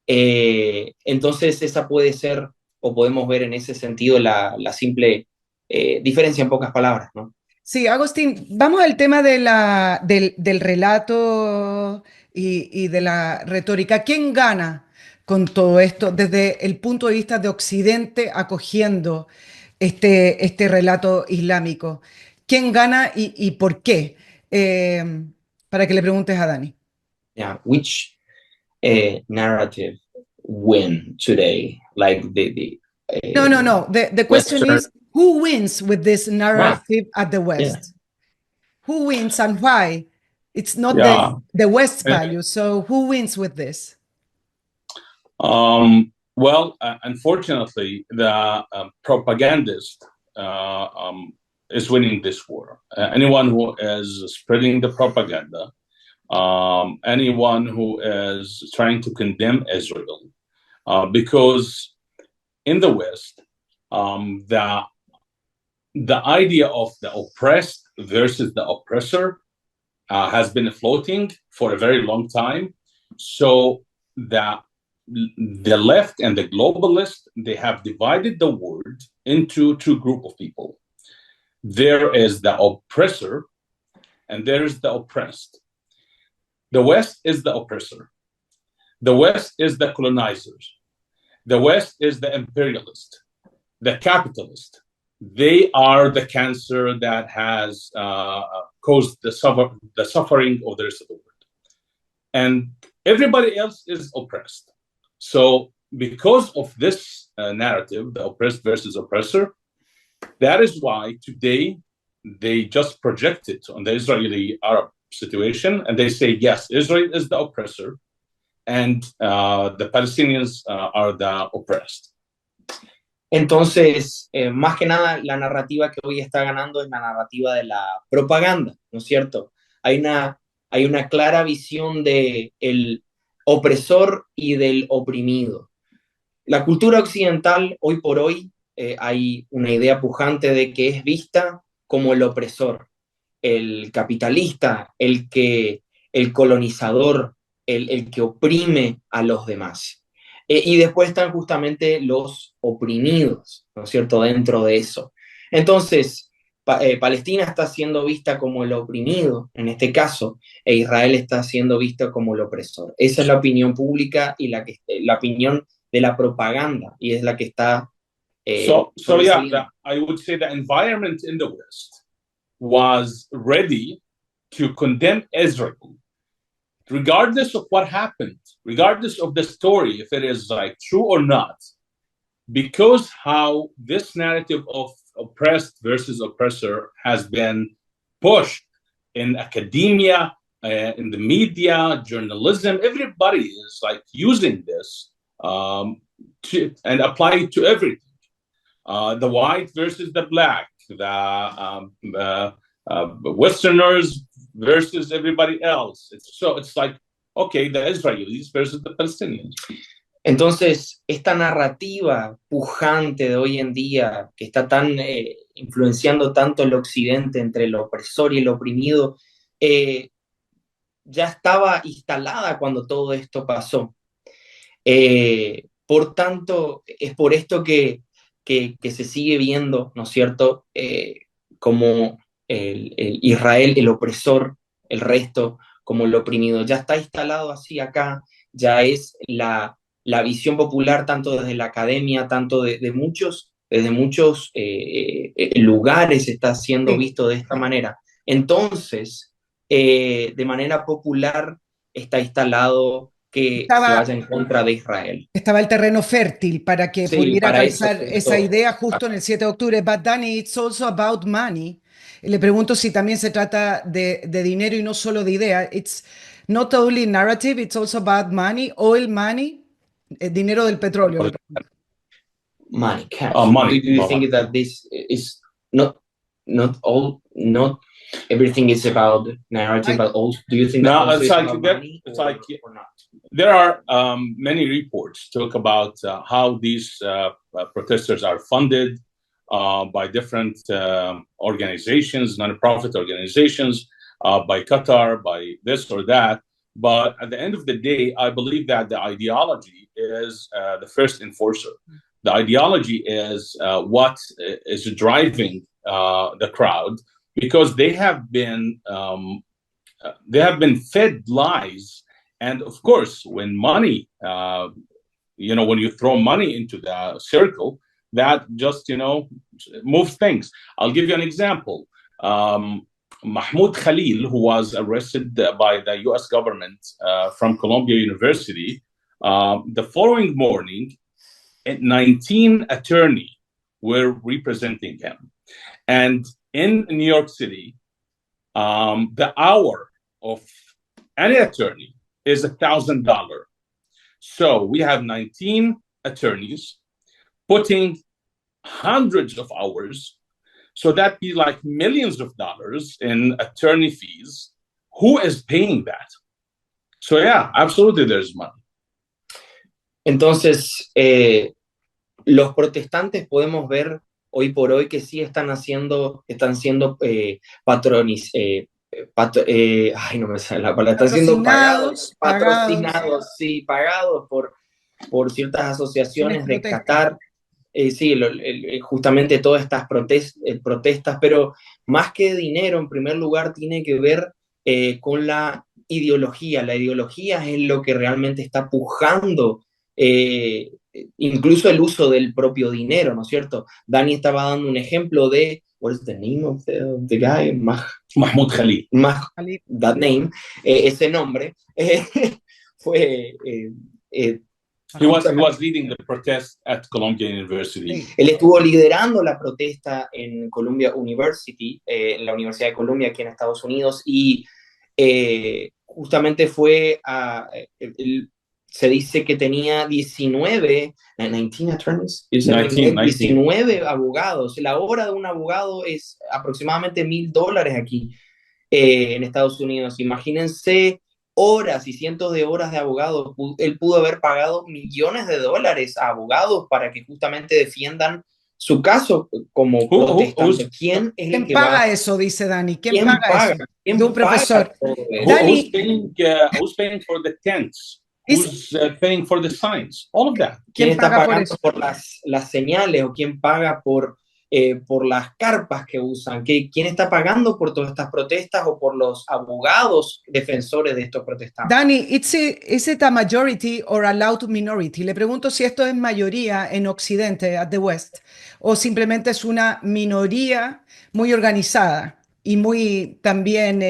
Entonces esa puede ser, o podemos ver en ese sentido la simple diferencia en pocas palabras, ¿no? Sí, Agustín, vamos al tema del relato y de la retórica. ¿Quién gana con todo esto desde el punto de vista de Occidente acogiendo este relato islámico? ¿Quién gana y por qué? Para que le preguntes a Dani. Yeah, which narrative win today? Like No. The question is, who wins with this narrative at the West? Yeah. Who wins and why? It's not the West value. So who wins with this? Well, unfortunately, the propagandist is winning this war. Anyone who is spreading the propaganda, anyone who is trying to condemn Israel, because in the West, the idea of the oppressed versus the oppressor has been floating for a very long time. So the left and the globalists, they have divided the world into two groups of people. There is the oppressor and there is the oppressed. The West is the oppressor. The West is the colonizers. The West is the imperialist, the capitalist. They are the cancer that has caused the suffering of the rest of the world. And everybody else is oppressed. So because of this narrative, the oppressed versus oppressor, that is why today they just project it on the Israeli-Arab situation, and they say, yes, Israel is the oppressor, and the Palestinians are the oppressed. Entonces, más que nada, la narrativa que hoy está ganando es la narrativa de la propaganda, ¿no es cierto? Hay una clara visión del opresor y del oprimido. La cultura occidental, hoy por hoy, hay una idea pujante de que es vista como el opresor, el capitalista, el colonizador, el que oprime a los demás. Y después están justamente los oprimidos, ¿no es cierto?, dentro de eso. Entonces, Palestina está siendo vista como el oprimido, en este caso, e Israel está siendo vista como el opresor. Esa es la opinión pública y la opinión de la propaganda, y es la que está... I would say the environment in the West was ready to condemn Israel, regardless of what happened, regardless of the story, if it is like true or not, because how this narrative of oppressed versus oppressor has been pushed in academia, in the media, journalism. Everybody is like using this and apply it to everything. The white versus the black, the Westerners versus everybody else. It's like, okay, the Israelis versus the Palestinians. Entonces, esta narrativa pujante de hoy en día, que está tan influenciando tanto el occidente entre el opresor y el oprimido, ya estaba instalada cuando todo esto pasó. Por tanto, es por esto que se sigue viendo, ¿no es cierto?, como el Israel, el opresor, el resto como el oprimido. Ya está instalado así acá, ya es la visión popular tanto desde la academia, tanto desde muchos lugares está siendo visto de esta manera. Entonces, de manera popular está instalado que se vaya en contra de Israel. Estaba el terreno fértil para que pudiera calzar esa idea justo en el 7 de octubre. But Danny, it's also about money. Le pregunto si también se trata de dinero y no solo de idea. It's not only narrative, it's also about money, oil money, dinero del petróleo. Money, cash. Money. Do you think that this is not everything is about narrative, but also do you think that also it's is like about that, money it's or, like or not? there are many reports talk about how these protesters are funded by different organizations, non-profit organizations, by Qatar, by this or that. But at the end of the day, I believe that the ideology is the first enforcer. The ideology is what is driving the crowd, because they have been fed lies. And of course, when money, when you throw money into the circle, that just, moves things. I'll give you an example. Mahmoud Khalil, who was arrested by the US government from Columbia University, the following morning, 19 attorneys were representing him. And in New York City, the hour of any attorney is $1,000. So we have 19 attorneys putting hundreds of hours. So that'd be like millions of dollars in attorney fees. Who is paying that? So yeah, absolutely there's money. Entonces, los protestantes podemos ver hoy por hoy que sí están siendo patrones, ay, no me sale la palabra, están siendo patrocinados, sí, pagados por ciertas asociaciones de Qatar. Sí, justamente todas estas protestas, pero más que dinero, en primer lugar, tiene que ver con la ideología. La ideología es lo que realmente está pujando incluso el uso del propio dinero, ¿no es cierto? Dani estaba dando un ejemplo de, what is the name of the guy? Mahmoud Khalil. That name, ese nombre, fue... He was leading the protest at Columbia University. Él estuvo liderando la protesta en Columbia University, en la Universidad de Columbia aquí en Estados Unidos, y justamente fue se dice que tenía 19 attorneys, 19 abogados. La hora de un abogado es aproximadamente $1,000 aquí en Estados Unidos. Imagínense horas y cientos de horas de abogados. Él pudo haber pagado millones de dólares a abogados para que justamente defiendan su caso como protestante. ¿Quién paga eso? Dice Dani. ¿Quién paga eso? ¿Quién de un profesor. Who's paying for the tents? Who's paying for the signs? All of that. ¿Quién está pagando por las señales o quién paga por las carpas que usan? ¿Quién está pagando por todas estas protestas o por los abogados defensores de estos protestantes? Dani, is it a majority or a loud minority? Le pregunto si esto es mayoría en Occidente, at the West, o simplemente es una minoría muy organizada y muy también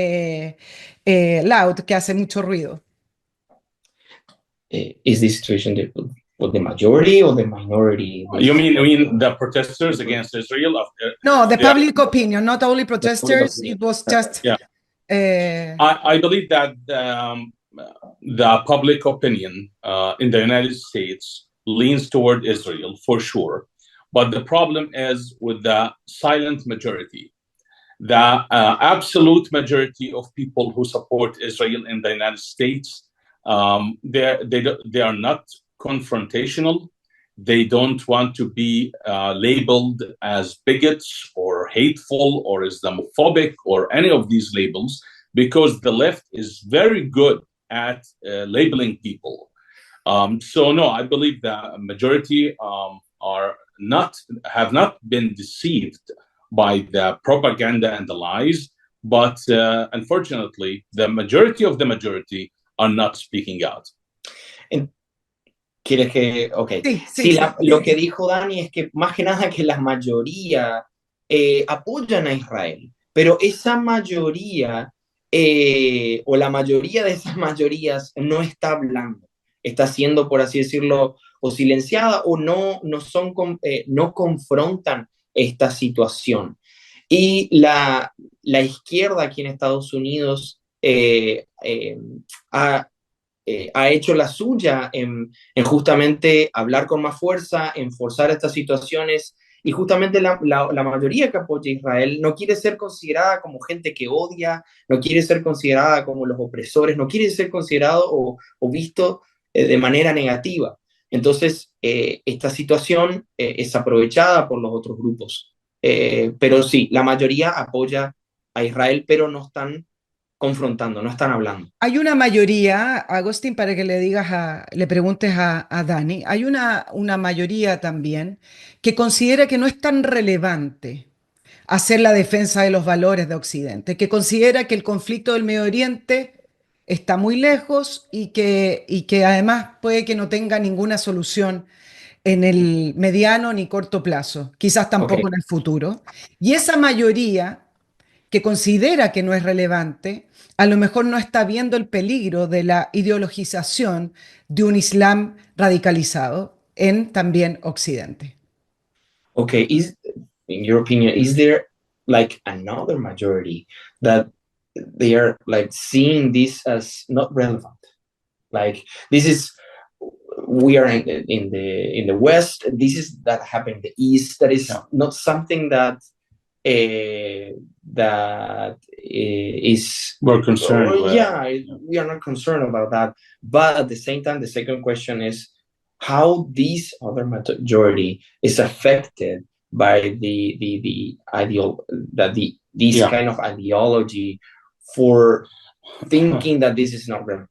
loud, que hace mucho ruido. Is this situation with the majority or the minority? You mean the protesters against Israel? No, the public opinion, not only protesters. It was just. I believe that the public opinion in the United States leans toward Israel for sure. But the problem is with the silent majority. The absolute majority of people who support Israel in the United States, they are not confrontational. They don't want to be labeled as bigots or hateful or Islamophobic or any of these labels, because the left is very good at labeling people. So no, I believe the majority have not been deceived by the propaganda and the lies, but unfortunately, the majority of the majority are not speaking out. ¿Quieres que...? Ok. Sí, lo que dijo Dani es que más que nada que la mayoría apoyan a Israel, pero esa mayoría o la mayoría de esas mayorías no está hablando, está siendo, por así decirlo, o silenciada o no confrontan esta situación. Y la izquierda aquí en Estados Unidos ha hecho la suya en justamente hablar con más fuerza, en forzar estas situaciones, y justamente la mayoría que apoya a Israel no quiere ser considerada como gente que odia, no quiere ser considerada como los opresores, no quiere ser considerado o visto de manera negativa. Entonces, esta situación es aprovechada por los otros grupos. Pero sí, la mayoría apoya a Israel, pero no están confrontando, no están hablando. Hay una mayoría, Agustín, para que le preguntes a Dani, hay una mayoría también que considera que no es tan relevante hacer la defensa de los valores de Occidente, que considera que el conflicto del Medio Oriente está muy lejos y que además puede que no tenga ninguna solución en el mediano ni corto plazo, quizás tampoco en el futuro. Y esa mayoría que considera que no es relevante, a lo mejor no está viendo el peligro de la ideologización de un Islam radicalizado en también Occidente. Okay, in your opinion, is there like another majority that they are like seeing this as not relevant? Like this is we are in the West. This is that happened in the East. That is not something that is we're concerned with. Yeah, we are not concerned about that. But at the same time, the second question is how this other majority is affected by this kind of ideology for thinking that this is not relevant.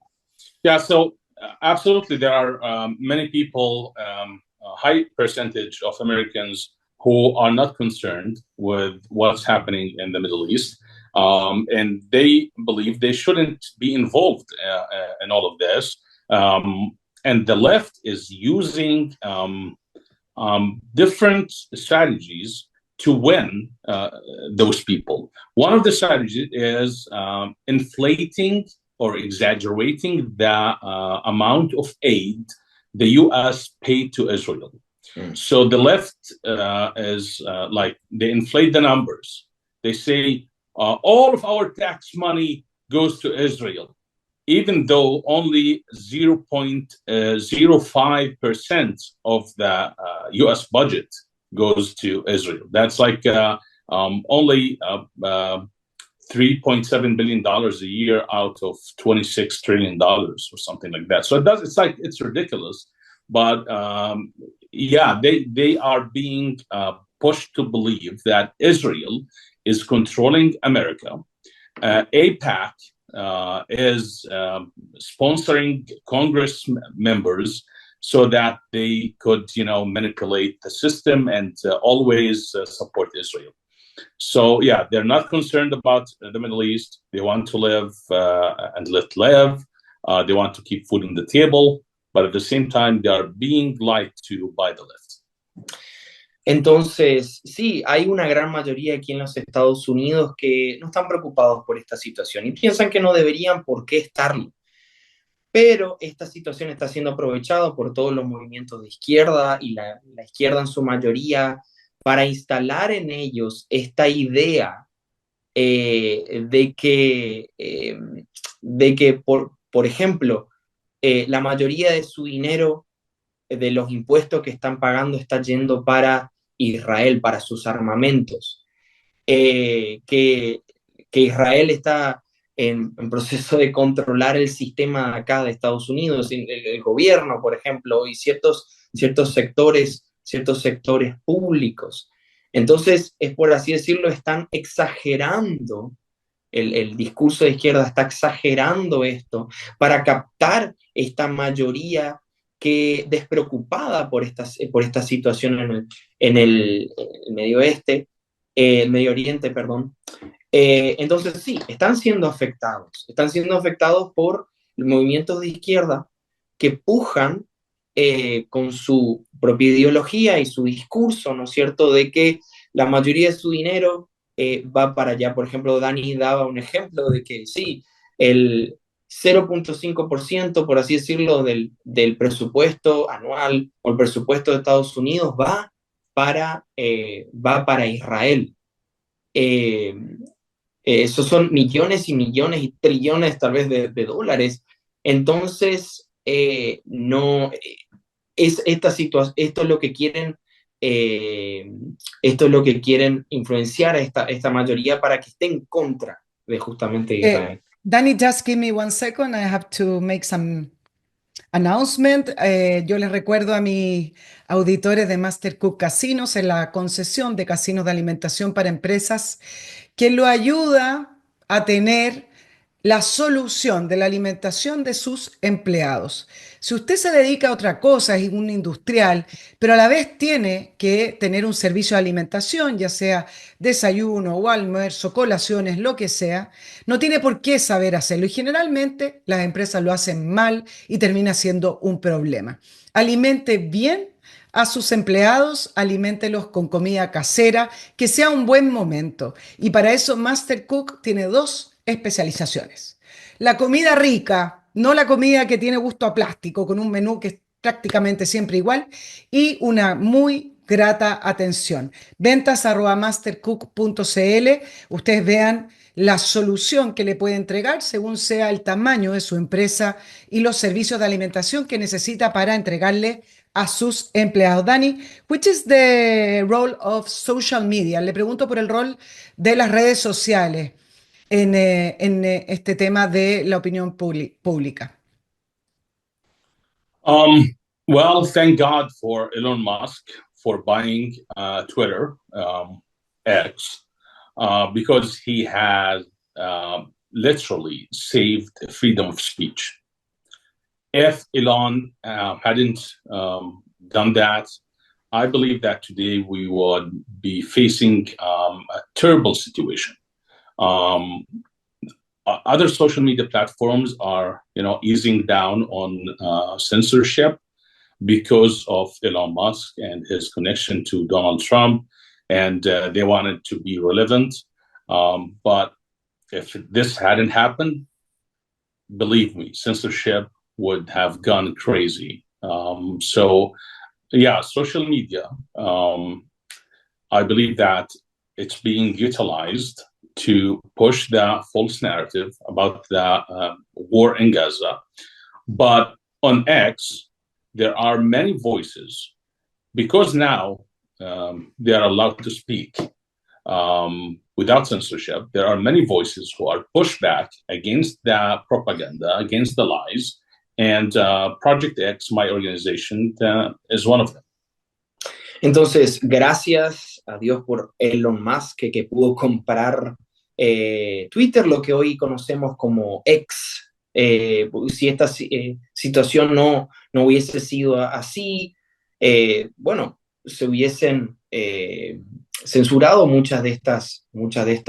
Yeah, so absolutely, there are many people, a high percentage of Americans who are not concerned with what's happening in the Middle East. And they believe they shouldn't be involved in all of this. And the left is using different strategies to win those people. One of the strategies is inflating or exaggerating the amount of aid the U.S. paid to Israel. So the left is like, they inflate the numbers. They say all of our tax money goes to Israel, even though only 0.05% of the U.S. budget goes to Israel. That's like only $3.7 billion a year out of $26 trillion or something like that. So it's ridiculous. But yeah, they are being pushed to believe that Israel is controlling America. AIPAC is sponsoring Congress members so that they could, manipulate the system and always support Israel. So yeah, they're not concerned about the Middle East. They want to live and let live. They want to keep food on the table, but at the same time, they are being lied to by the left. Entonces, sí, hay una gran mayoría aquí en los Estados Unidos que no están preocupados por esta situación y piensan que no deberían por qué estarlo. Pero esta situación está siendo aprovechada por todos los movimientos de izquierda y la izquierda en su mayoría para instalar en ellos esta idea de que por ejemplo, la mayoría de su dinero de los impuestos que están pagando está yendo para Israel, para sus armamentos, que Israel está en proceso de controlar el sistema acá de Estados Unidos, el gobierno, por ejemplo, y ciertos sectores públicos. Entonces, es por así decirlo, están exagerando, el discurso de izquierda está exagerando esto para captar esta mayoría que despreocupada por esta situación en el Medio Oriente, perdón. Entonces sí, están siendo afectados por movimientos de izquierda que pujan con su propia ideología y su discurso, ¿no es cierto?, de que la mayoría de su dinero va para allá. Por ejemplo, Dani daba un ejemplo de que sí, el 0.5%, por así decirlo, del presupuesto anual o el presupuesto de Estados Unidos va para Israel. Esos son millones y millones y trillones tal vez de dólares. Entonces, no, es esta situación, esto es lo que quieren influenciar a esta mayoría para que esté en contra de justamente Israel. Danny, just give me 1 second. I have to make some announcement. Yo les recuerdo a mis auditores de Master Cook Casinos en la concesión de casinos de alimentación para empresas que lo ayuda a tener la solución de la alimentación de sus empleados. Si usted se dedica a otra cosa, es un industrial, pero a la vez tiene que tener un servicio de alimentación, ya sea desayuno o almuerzo, colaciones, lo que sea, no tiene por qué saber hacerlo y generalmente las empresas lo hacen mal y termina siendo un problema. Alimente bien a sus empleados, aliméntelos con comida casera, que sea un buen momento. Y para eso Master Cook tiene 2 especializaciones. La comida rica, no la comida que tiene gusto a plástico, con un menú que es prácticamente siempre igual, y una muy grata atención. ventas@mastercook.cl. Ustedes vean la solución que le puede entregar según sea el tamaño de su empresa y los servicios de alimentación que necesita para entregarle a sus empleados. Dani, which is the role of social media? Le pregunto por el rol de las redes sociales en este tema de la opinión pública. Well, thank God for Elon Musk for buying Twitter, X, because he has literally saved freedom of speech. If Elon hadn't done that, I believe that today we would be facing a terrible situation. Other social media platforms are, easing down on censorship because of Elon Musk and his connection to Donald Trump, and they wanted to be relevant. But if this hadn't happened, believe me, censorship would have gone crazy. Social media, I believe that it's being utilized to push the false narrative about the war in Gaza. But on X, there are many voices, because now they are allowed to speak without censorship. There are many voices who are pushed back against the propaganda, against the lies, and Project X, my organization, is one of them. Entonces, gracias a Dios por Elon Musk, que pudo comprar Twitter, lo que hoy conocemos como X. Si esta situación no hubiese sido así, se hubiesen censurado muchas de estas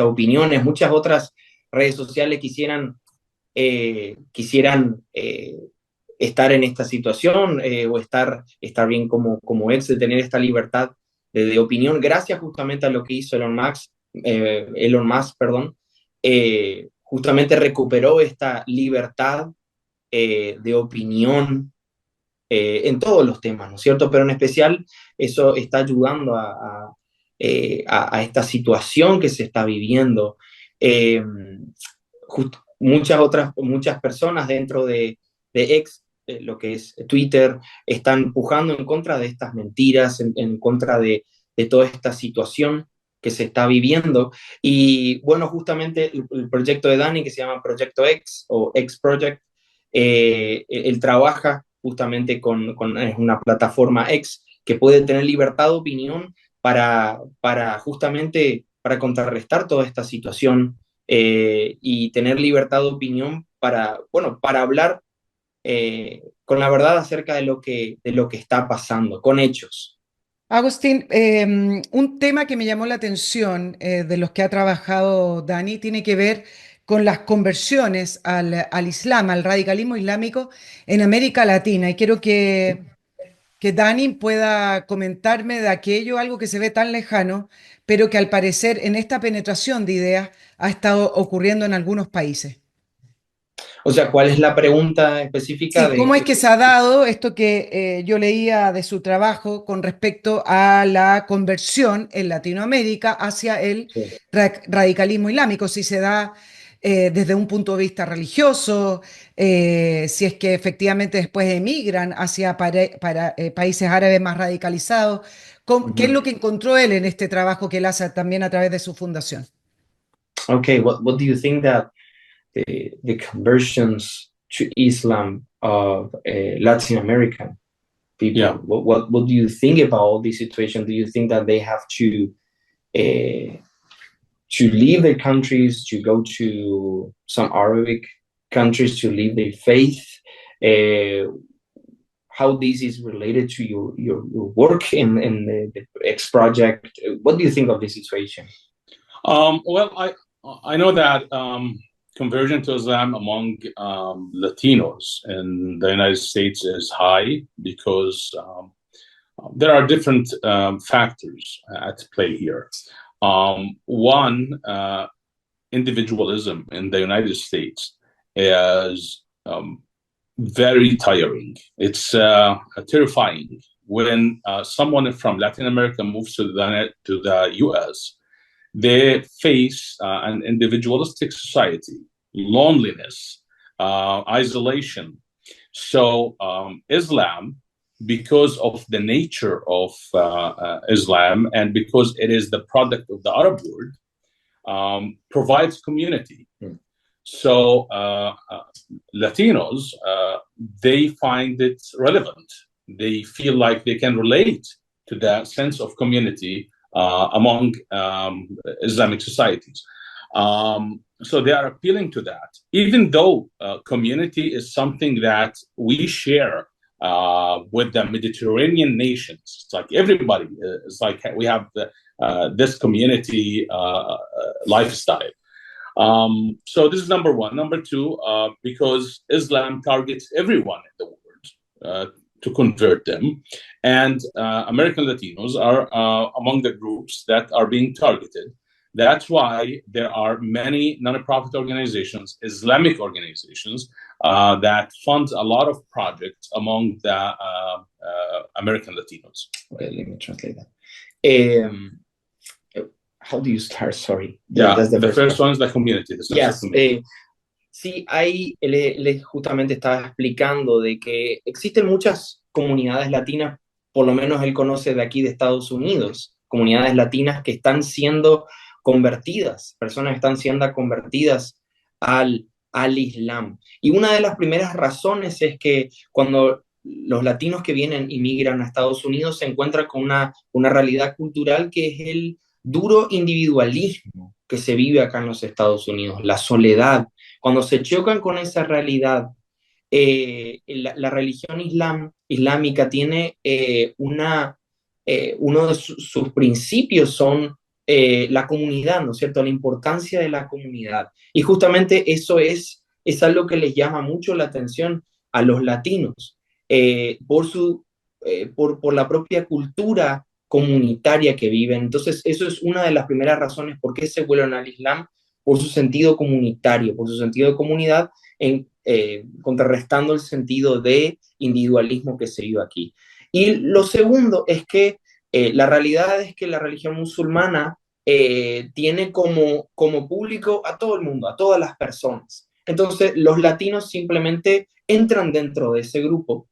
opiniones. Muchas otras redes sociales quisieran estar en esta situación o estar bien como X, de tener esta libertad de opinión, gracias justamente a lo que hizo Elon Musk, justamente recuperó esta libertad de opinión en todos los temas, ¿no es cierto? Pero en especial eso está ayudando a esta situación que se está viviendo. Muchas personas dentro de X lo que es Twitter, están pujando en contra de estas mentiras, en contra de toda esta situación que se está viviendo. Y bueno, justamente el proyecto de Dani, que se llama Proyecto X o X Project, él trabaja justamente es una plataforma X que puede tener libertad de opinión para justamente para contrarrestar toda esta situación, y tener libertad de opinión para, bueno, para hablar con la verdad acerca de lo que está pasando, con hechos. Agustín, un tema que me llamó la atención de los que ha trabajado Dani tiene que ver con las conversiones al Islam, al radicalismo islámico en América Latina. Y quiero que Dani pueda comentarme de aquello, algo que se ve tan lejano, pero que al parecer en esta penetración de ideas ha estado ocurriendo en algunos países. O sea, ¿cuál es la pregunta específica Sí, de... ¿cómo es que se ha dado esto que yo leía de su trabajo con respecto a la conversión en Latinoamérica hacia el Sí. radicalismo islámico? Si se da desde un punto de vista religioso, si es que efectivamente después emigran hacia países árabes más radicalizados. ¿Qué es Ujú. lo que encontró él en este trabajo que él hace también a través de su fundación? Okay, what do you think that the conversions to Islam of Latin American people, Yeah. what do you think about all this situation? Do you think that they have uh, to leave their countries, to go to some Arabic countries to leave their faith? Uh, how this is related to your work in the X project? What do you think of this situation? Well, I know that conversion to Islam among Latinos in the United States is high because there are different factors at play here. One, individualism in the United States is very tiring. It's terrifying when someone from Latin America moves to the U.S. They face an individualistic society, loneliness, isolation. So Islam, because of the nature of Islam and because it is the product of the Arab world, provides community. Mm. So Latinos, they find it relevant. They feel like they can relate to that sense of community among Islamic societies. So they are appealing to that, even though community is something that we share with the Mediterranean nations. It's like everybody is like we have this community lifestyle. So this is number one. Number two, because Islam targets everyone in the world to convert them, and American Latinos are among the groups that are being targeted. That's why there are many non-profit organizations, Islamic organizations, that fund a lot of projects among the American Latinos. Okay, let me translate that. How do you start? Sorry. Yeah, That's the first one is the community. Yes. Sí, ahí le justamente estaba explicando de que existen muchas comunidades latinas, por lo menos él conoce de aquí de Estados Unidos, comunidades latinas que están siendo convertidas, personas que están siendo convertidas al Islam. Y una de las primeras razones es que cuando los latinos que vienen y migran a Estados Unidos se encuentran con una realidad cultural que es el duro individualismo que se vive acá en los Estados Unidos, la soledad. Cuando se chocan con esa realidad, la religión islámica tiene uno de sus principios son la comunidad, ¿no es cierto? La importancia de la comunidad. Y justamente eso es algo que les llama mucho la atención a los latinos, por la propia cultura comunitaria que viven. Entonces, eso es una de las primeras razones por qué se vuelven al Islam, por su sentido comunitario, por su sentido de comunidad, contrarrestando el sentido de individualismo que se vive aquí. Y lo segundo es que la realidad es que la religión musulmana tiene como público a todo el mundo, a todas las personas. Entonces, los latinos simplemente entran dentro de ese grupo,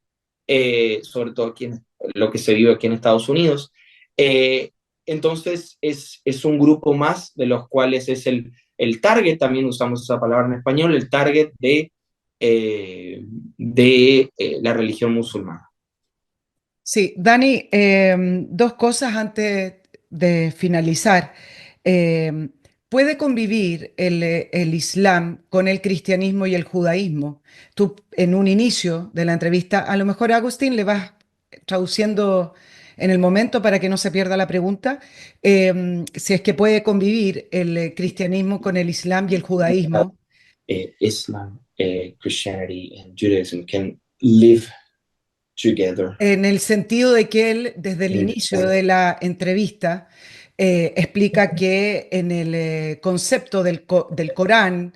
sobre todo aquí lo que se vive aquí en Estados Unidos. Eh, entonces, es un grupo más de los cuales es el target, también usamos esa palabra en español, el target de la religión musulmana. Sí, Dani, dos cosas antes de finalizar. Eh, ¿Puede convivir el Islam con el cristianismo y el judaísmo? Tú, en un inicio de la entrevista, a lo mejor, Agustín, le vas traduciendo en el momento para que no se pierda la pregunta, si es que puede convivir el cristianismo con el Islam y el judaísmo. Islam, Christianity and Judaism can live together. En el sentido de que él, desde el inicio de la entrevista, explica que en el concepto del Corán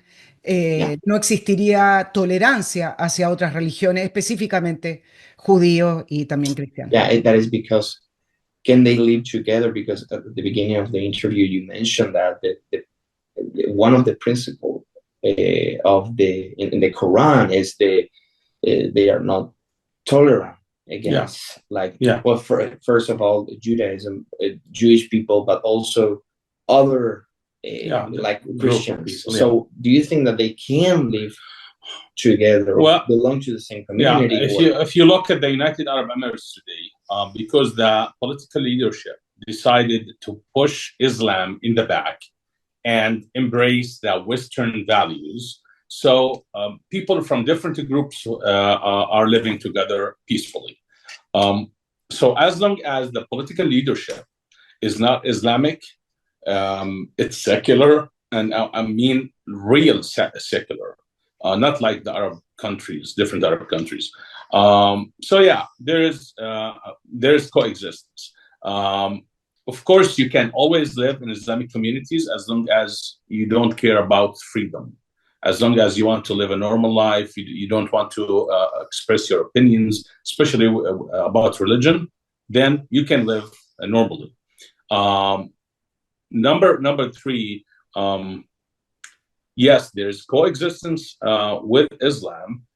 Yeah. no existiría tolerancia hacia otras religiones, específicamente judíos y también cristianos. Yeah, that is because can they live together? Because at the beginning of the interview, you mentioned that one of the principles of in the Quran is they are not tolerant against well, first of all, Judaism, Jewish people, but also other like Christians. So do you think that they can live together or belong to the same community? If you look at the United Arab Emirates today, because the political leadership decided to push Islam in the back and embrace the Western values, so people from different groups are living together peacefully. So as long as the political leadership is not Islamic, it's secular, and I mean real secular, not like the Arab countries, different Arab countries. So yeah, there's coexistence. Of course, you can always live in Islamic communities as long as you don't care about freedom. As long as you want to live a normal life, you don't want to express your opinions, especially about religion, then you can live normally. Number three, yes, there's coexistence with Islam,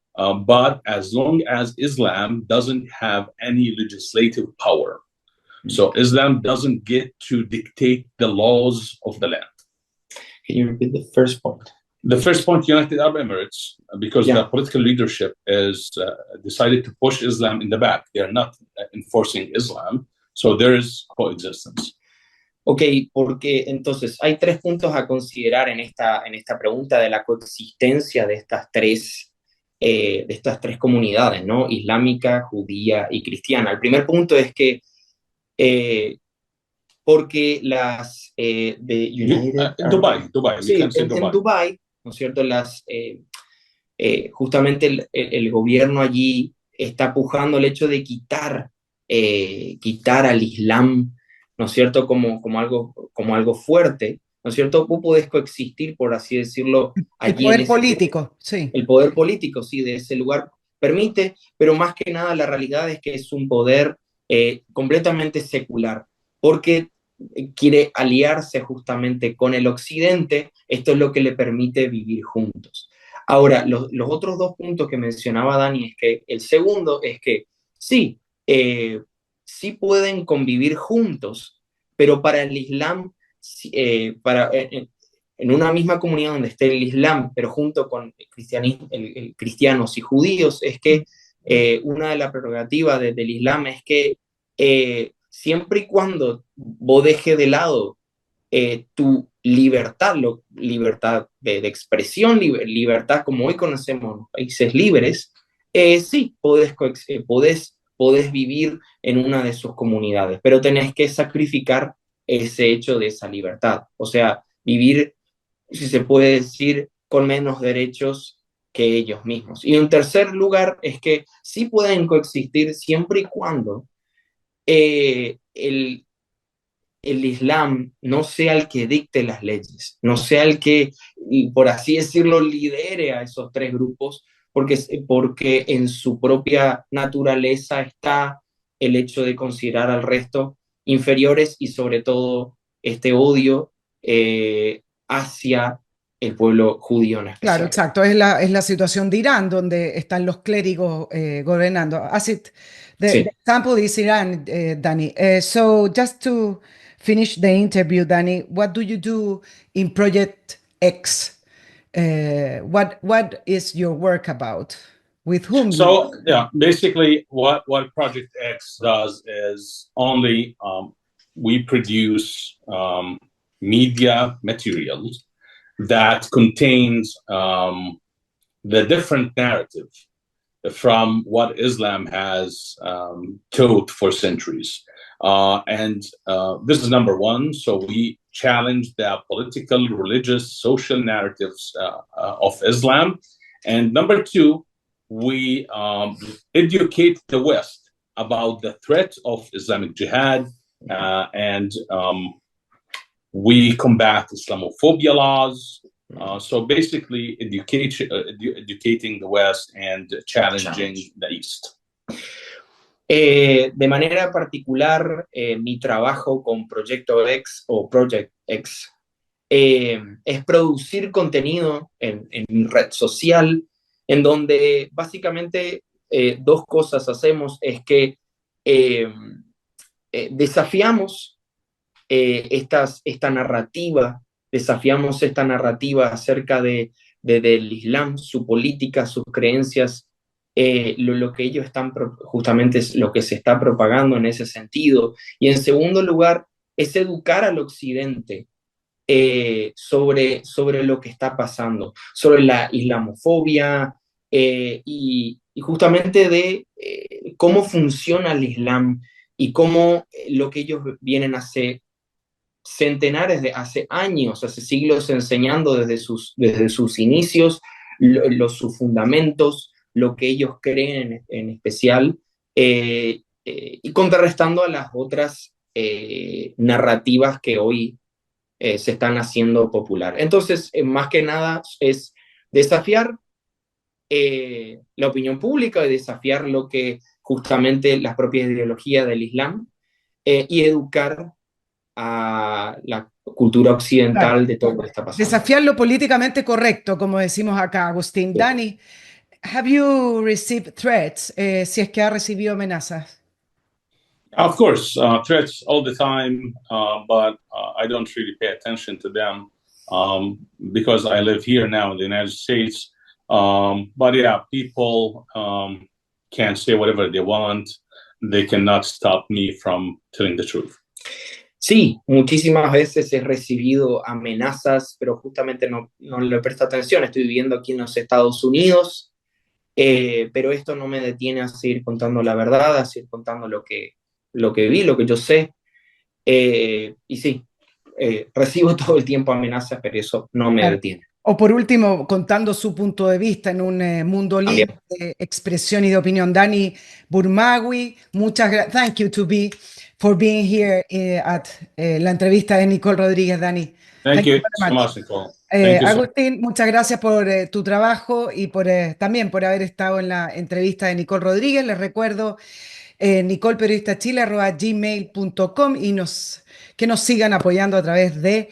but as long as Islam doesn't have any legislative power. So Islam doesn't get to dictate the laws of the land. Can you repeat the first point? The first point, United Arab Emirates, because the political leadership is decided to push Islam in the back. They are not enforcing Islam, so there is coexistence. Ok, porque entonces hay tres puntos a considerar en esta pregunta de la coexistencia de estas tres comunidades, ¿no? Islámica, judía y cristiana. El primer punto es que porque las de United Dubai, sí, en Dubai, ¿no es cierto? Justamente el gobierno allí está pujando el hecho de quitar al Islam, ¿no es cierto? Como algo fuerte, ¿no es cierto? Tú puedes coexistir, por así decirlo, allí. El poder político, sí. El poder político, sí, de ese lugar permite, pero más que nada la realidad es que es un poder completamente secular, porque quiere aliarse justamente con el occidente. Esto es lo que le permite vivir juntos. Ahora, los otros dos puntos que mencionaba Dani es que el segundo es que sí, sí pueden convivir juntos, pero para el Islam, en una misma comunidad donde esté el Islam, pero junto con el cristianos y judíos, es que una de las prerrogativas del Islam es que siempre y cuando vos dejes de lado tu libertad, libertad de expresión, libertad como hoy conocemos los países libres, sí, podés vivir en una de sus comunidades, pero tenés que sacrificar ese hecho de esa libertad. O sea, vivir, si se puede decir, con menos derechos que ellos mismos. Y en tercer lugar es que sí pueden coexistir siempre y cuando el Islam no sea el que dicte las leyes, no sea el que, por así decirlo, lidere a esos tres grupos, porque en su propia naturaleza está el hecho de considerar al resto inferiores y sobre todo este odio hacia el pueblo judío en Claro, especial. exacto. Es la situación de Irán, donde están los clérigos gobernando. As it, Sí. the example is Iran, Danny. So just to finish the interview, Danny, what do you do in Project X? What is your work about? With whom you? So yeah, basically what Project X does is only we produce media materials that contains the different narrative from what Islam has taught for centuries. And this is number one. So we challenge the political, religious, social narratives of Islam. And number two, we educate the West about the threat of Islamic Jihad, and we combat Islamophobia laws. So basically, educating the West and challenging the East. De manera particular, mi trabajo con Proyecto X o Project X es producir contenido en mi red social, en donde básicamente dos cosas hacemos, es que desafiamos esta narrativa, acerca del Islam, su política, sus creencias, lo que ellos están, justamente es lo que se está propagando en ese sentido. Y en segundo lugar, es educar al occidente sobre lo que está pasando, sobre la islamofobia y justamente de cómo funciona el Islam y cómo lo que ellos vienen hace hace años, hace siglos enseñando desde sus inicios, sus fundamentos, lo que ellos creen en especial, y contrarrestando a las otras narrativas que hoy se están haciendo popular. Entonces, más que nada es desafiar la opinión pública y desafiar lo que justamente las propias ideologías del Islam y educar a la cultura occidental de todo lo que está pasando. Desafiar lo políticamente correcto, como decimos acá, Agustín. Danny, have you received threats? Si es que ha recibido amenazas. Of course, threats all the time, but I don't really pay attention to them because I live here now in the United States. But yeah, people can say whatever they want. They cannot stop me from telling the truth. Sí, muchísimas veces he recibido amenazas, pero justamente no le presto atención. Estoy viviendo aquí en los Estados Unidos, pero esto no me detiene a seguir contando la verdad, a seguir contando lo que vi, lo que yo sé. Y sí, recibo todo el tiempo amenazas, pero eso no me detiene. O por último, contando su punto de vista en un mundo libre de expresión y de opinión. Danny Burmagui, muchas gracias. Thank you for being here at la entrevista de Nicole Rodríguez, Danny. Thank you so much, Nicole. Agustín, muchas gracias por tu trabajo y también por haber estado en la entrevista de Nicole Rodríguez. Les recuerdo nicolperiodistachile@gmail.com y que nos sigan apoyando a través de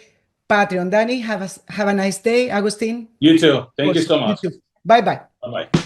Patreon. Danny, have a nice day. Agustín. You too. Thank you so much. Bye bye. Bye bye.